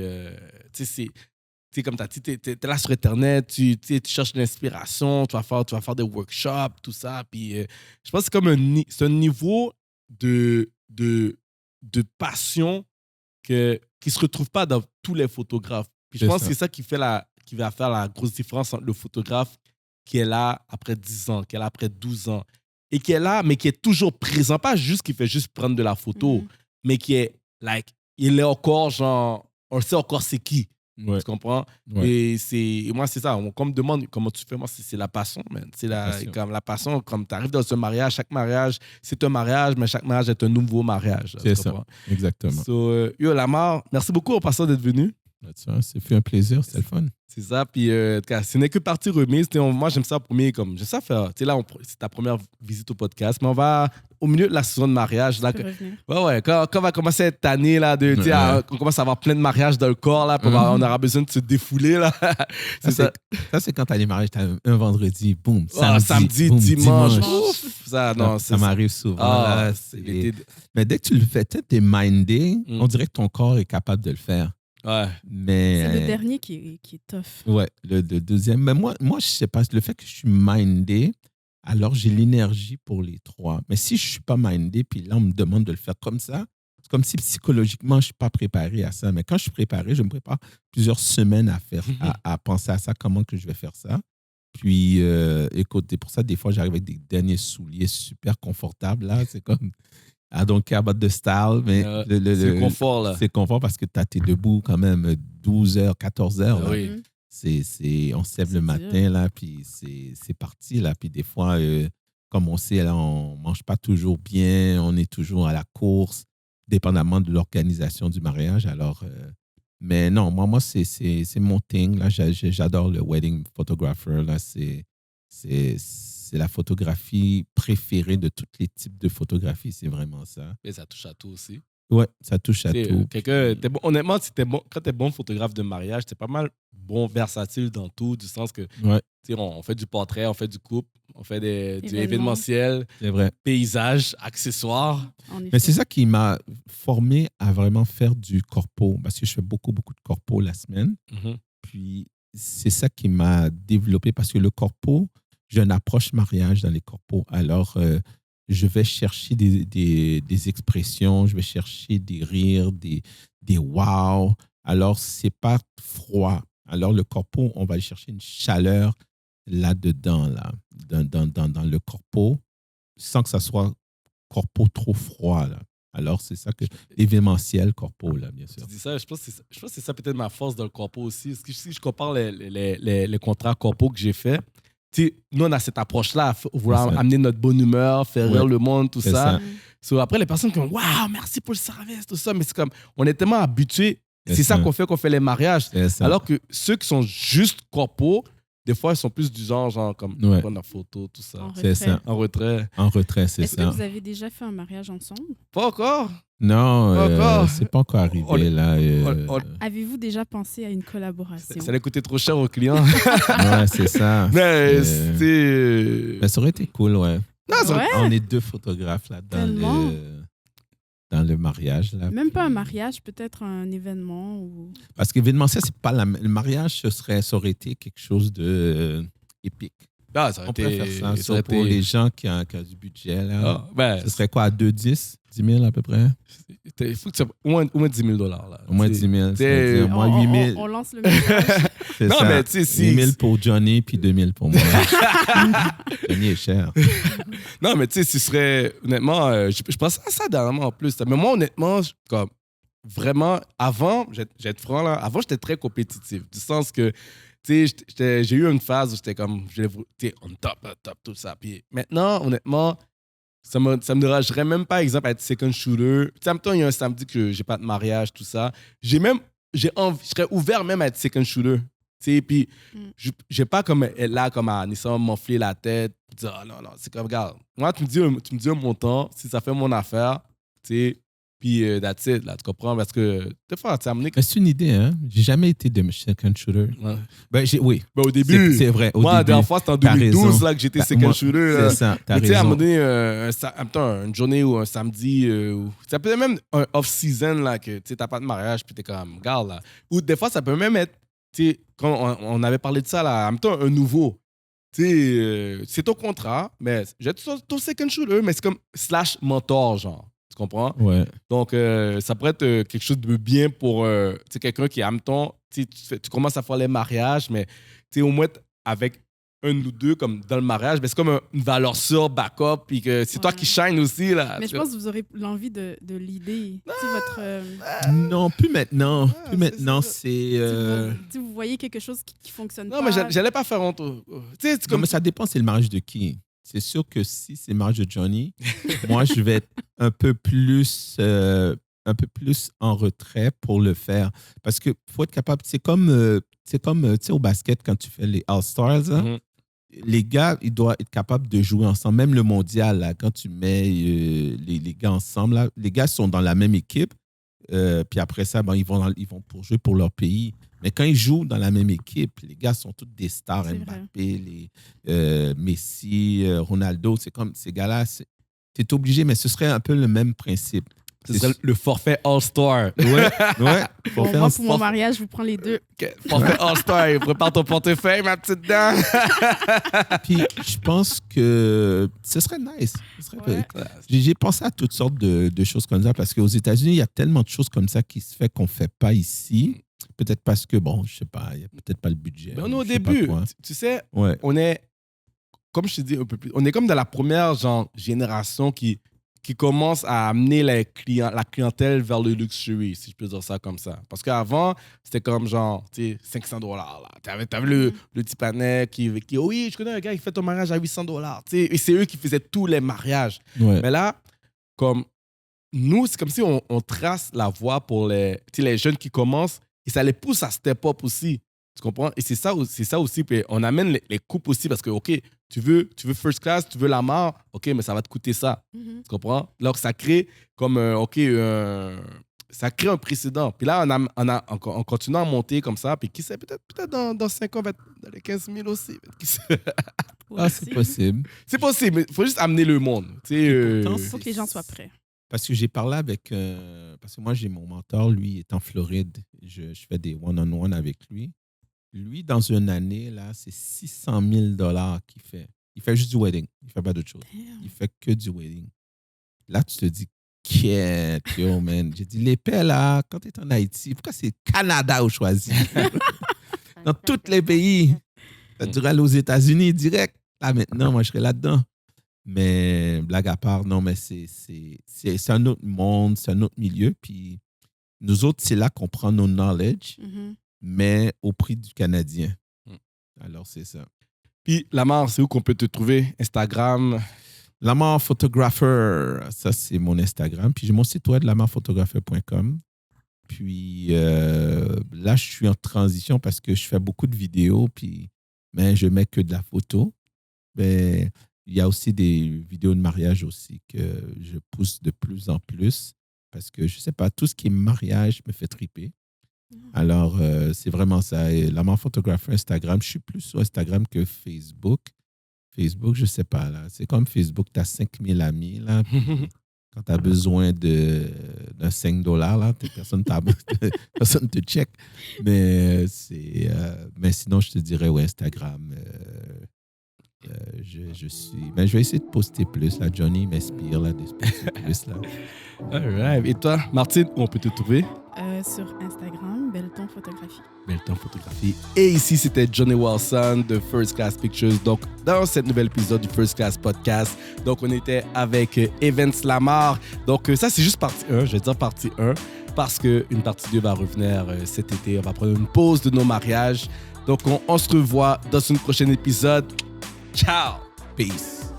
c'est comme tu as dit, tu es là sur Internet, tu cherches l'inspiration, tu vas faire des workshops, tout ça. Puis, je pense que c'est un niveau de passion qui ne se retrouve pas dans tous les photographes. Puis, je pense que c'est ça qui va faire la grosse différence entre le photographe qui est là après 10 ans, qui est là après 12 ans, et qui est là, mais qui est toujours présent. Pas juste qui fait juste prendre de la photo, mais qui est, il est encore, genre, on sait encore c'est qui. Ouais. Tu comprends? Ouais. Et moi, c'est ça. Quand on me demande comment tu fais, moi, c'est la passion, man. C'est comme la passion. Comme tu arrives dans un mariage, chaque mariage, c'est un mariage, mais chaque mariage est un nouveau mariage. C'est ça. Exactement. Yo, Lamar, merci beaucoup au passant d'être venu. C'est fait un plaisir, c'était le fun. C'est ça. Puis, ce n'est que partie remise. Moi, j'aime ça j'aime ça faire. Là, c'est ta première visite au podcast, mais on va au milieu de la saison de mariage. Là, quand on va commencer cette année, là, on commence à avoir plein de mariages dans le corps, là, puis on aura besoin de se défouler. Là. Ça, c'est quand tu as les mariages, tu as un vendredi, boum. Samedi, boum, dimanche. Ouf, ça m'arrive souvent. Mais dès que tu le fais, tu es mindé, on dirait que ton corps est capable de le faire. Ouais. Mais c'est le dernier qui est tough. Ouais, le deuxième. Mais moi, je sais pas. Le fait que je suis mindé, alors j'ai l'énergie pour les trois. Mais si je suis pas mindé, puis là, on me demande de le faire comme ça, comme si psychologiquement, je ne suis pas préparé à ça. Mais quand je suis préparé, je me prépare plusieurs semaines à penser à ça, comment que je vais faire ça. Puis, écoute, c'est pour ça, des fois, j'arrive avec des derniers souliers super confortables. Là. C'est comme, I don't care about the style. Mais c'est confort, là. C'est confort parce que tu es debout quand même 12 heures, 14 heures. Là. Oui. On se lève le matin, là, puis c'est parti. Là. Puis des fois, comme on sait, là, on ne mange pas toujours bien, on est toujours à la course, dépendamment de l'organisation du mariage. Alors, mais non, moi c'est mon thing. Là. J'adore le wedding photographer. Là. C'est la photographie préférée de tous les types de photographie. C'est vraiment ça. Mais ça touche à tout aussi. Ouais, ça touche à tout. Honnêtement, quand tu es bon photographe de mariage, tu es pas mal bon, versatile dans tout, du sens que on fait du portrait, on fait du couple, on fait du événementiel, paysage, accessoires. Mais c'est ça qui m'a formé à vraiment faire du corpo, parce que je fais beaucoup de corpo la semaine. Mm-hmm. Puis c'est ça qui m'a développé, parce que le corpo, j'ai une approche mariage dans les corpos. Alors, je vais chercher des expressions, je vais chercher des rires, des wow. Alors, c'est pas froid. Alors, le corpo, on va aller chercher une chaleur là-dedans, là, dans le corpo, sans que ça soit corpo trop froid, là. Alors, c'est ça que événementiel corpo, là, bien sûr. Tu dis ça, je pense que c'est ça peut-être ma force dans le corpo aussi. Parce que si je compare les contrats corpo que j'ai faits, nous, on a cette approche-là, vouloir amener notre bonne humeur, faire rire le monde, tout ça. Après, les personnes qui ont « Waouh, merci pour le service », tout ça, mais c'est comme, on est tellement habitués. C'est ça qu'on fait les mariages. Alors que ceux qui sont juste corpo, des fois, ils sont plus du genre comme prendre la photo, tout ça. C'est ça. En retrait. En retrait, c'est Est-ce ça. que vous avez déjà fait un mariage ensemble? Pas encore. Non, c'est pas encore arrivé, là. Avez-vous déjà pensé à une collaboration? Ça allait coûter trop cher aux clients. Ouais, c'est ça. Mais ça aurait été cool, ouais. Non, on est 2 photographes là dans le mariage. Là, même pas un mariage, peut-être un événement. Ou... Parce qu'événementiel, c'est pas le mariage, ça aurait été quelque chose de épique. Ah, ça aurait on été, pourrait faire ça. Pour les gens qui ont du budget, là, ce serait quoi, à 10 000 à peu près? Il faut que ça au moins 10 000 $. Là. Au moins 10 000. Au moins 8 000. On lance le message. Non, ça. Mais tu sais, 8 000 pour Johnny, puis 2 000 pour moi. Johnny est cher. Non, mais tu sais, ce serait... Honnêtement, je pensais à ça dernièrement en plus. Mais moi, honnêtement, comme vraiment, avant, je vais être franc, là, avant, j'étais très compétitif. Du sens que, tu sais, j'ai eu une phase où j'étais comme, on top, tout ça. Puis maintenant, honnêtement, ça me dérangerait même pas, exemple, à être second shooter. Tu sais, en même temps, il y a un samedi que j'ai pas de mariage, tout ça. Je serais ouvert même à être second shooter. Tu sais, puis j'ai pas comme être là, comme à nécessairement m'enfler la tête, dire, oh, non, c'est comme, regarde, moi, tu me dis un montant, si ça fait mon affaire, tu sais, puis that's it, là, tu comprends? Parce que, des fois, tu as amené. C'est une idée, hein? J'ai jamais été de second shooter. Ouais. Oui. Au début. C'est vrai. Moi, la dernière fois, c'était en 2012 là, que j'étais second shooter. Là. C'est ça. Mais tu sais, à un moment donné, une journée ou un samedi, ça peut être même un off-season, là, que tu n'as pas de mariage, puis tu es comme, regarde, là. Ou des fois, ça peut même être, tu sais, quand on avait parlé de ça, là, en même temps, un nouveau. Tu sais, c'est ton contrat, mais j'ai ton second shooter, mais c'est comme / mentor, genre. Tu comprends? Ouais. Donc, ça pourrait être quelque chose de bien pour quelqu'un qui, en même temps, tu commences à faire les mariages, mais au moins avec un ou deux comme dans le mariage, c'est comme une valeur sûre, backup, puis que c'est toi qui shine aussi. Là, mais je pense que vous aurez l'envie de l'idée. Non, plus maintenant. Plus maintenant, c'est... Vous voyez quelque chose qui fonctionne pas. Non, mais j'allais pas faire honte. Non, mais ça dépend, c'est le mariage de qui. C'est sûr que si c'est le mariage de Johnny, moi, je vais être un peu plus en retrait pour le faire. Parce qu'il faut être capable... C'est comme tu sais, au basket, quand tu fais les All-Stars, hein, les gars, ils doivent être capables de jouer ensemble. Même le mondial, là, quand tu mets les gars ensemble, là, les gars sont dans la même équipe. Puis après ça, ils vont pour jouer pour leur pays. Mais quand ils jouent dans la même équipe, les gars sont tous des stars. Mbappé, Messi, Ronaldo. C'est comme ces gars-là, tu es obligé, mais ce serait un peu le même principe. Ce serait le forfait All-Star. Ouais. Bon, moi, pour mon mariage, je vous prends les deux. Okay. Forfait All-Star, prépare ton portefeuille, ma petite dame. Puis, je pense que ce serait nice. J'ai pensé à toutes sortes de choses comme ça parce qu'aux États-Unis, il y a tellement de choses comme ça qui se fait qu'on ne fait pas ici. Peut-être parce que, bon, je sais pas, il n'y a peut-être pas le budget. Mais on est au début. Tu sais, on est, comme je te dis un peu plus, on est comme dans la première génération qui commence à amener la clientèle vers le luxury, si je peux dire ça comme ça. Parce qu'avant, c'était comme genre, tu sais, $500. Tu avais le petit panel qui oui, je connais un gars qui fait ton mariage à $800. Et c'est eux qui faisaient tous les mariages. Ouais. Mais là, comme nous, c'est comme si on trace la voie pour les jeunes qui commencent et ça les pousse à step up aussi. Tu comprends? Et c'est ça aussi. Puis on amène les couples aussi parce que, OK, tu veux first class, tu veux la mort, OK, mais ça va te coûter ça. Tu comprends? Alors ça crée comme, ça crée un précédent. Puis là, on continue à monter comme ça. Puis qui sait, peut-être dans 5 ans, dans les 15 000 aussi. C'est possible. C'est possible, mais il faut juste amener le monde. Il faut que les gens soient prêts. Parce que j'ai parlé avec... parce que moi, j'ai mon mentor, lui, il est en Floride. Je fais des one-on-one avec lui. Lui, dans une année, là, c'est $600 000 qu'il fait. Il fait juste du wedding. Il ne fait pas d'autre chose. Il fait que du wedding. Là, tu te dis, yo, man. J'ai dit, l'épée, là, quand tu es en Haïti, pourquoi c'est Canada au choisi? Dans tous les pays. Ça dirait aller aux États-Unis direct. Là, maintenant, moi, je serais là-dedans. Mais, blague à part, non, mais c'est un autre monde, c'est un autre milieu. Puis, nous autres, c'est là qu'on prend nos knowledge. Mais au prix du Canadien. Alors, c'est ça. Puis, Lamar, c'est où qu'on peut te trouver? Instagram? Lamar Photographer, ça, c'est mon Instagram. Puis, j'ai mon site web, lamarphotographer.com. Puis, là, je suis en transition parce que je fais beaucoup de vidéos, puis mais je mets que de la photo. Mais il y a aussi des vidéos de mariage aussi que je pousse de plus en plus parce que, je ne sais pas, tout ce qui est mariage me fait triper. Alors, c'est vraiment ça. Et Lamar Photographer, Instagram, je suis plus sur Instagram que Facebook. Facebook, je ne sais pas. Là. C'est comme Facebook, tu as 5000 amis. Là, quand tu as besoin d'un $5, là, personne ne te check. Mais sinon, je te dirais, Instagram, je suis... Mais je vais essayer de poster plus. Là. Johnny m'inspire de poster plus. Là. All right. Et toi, Martine, où on peut te trouver? Sur Instagram, Belleton Photographie. Belleton Photographie. Et ici, c'était Johnny Wilson de First Class Pictures. Donc, dans cet nouvel épisode du First Class Podcast, donc on était avec Evans Lamar. Donc, ça, c'est juste partie 1. Je vais dire partie 1 parce qu'une partie 2 va revenir cet été. On va prendre une pause de nos mariages. Donc, on se revoit dans un prochain épisode. Ciao! Peace!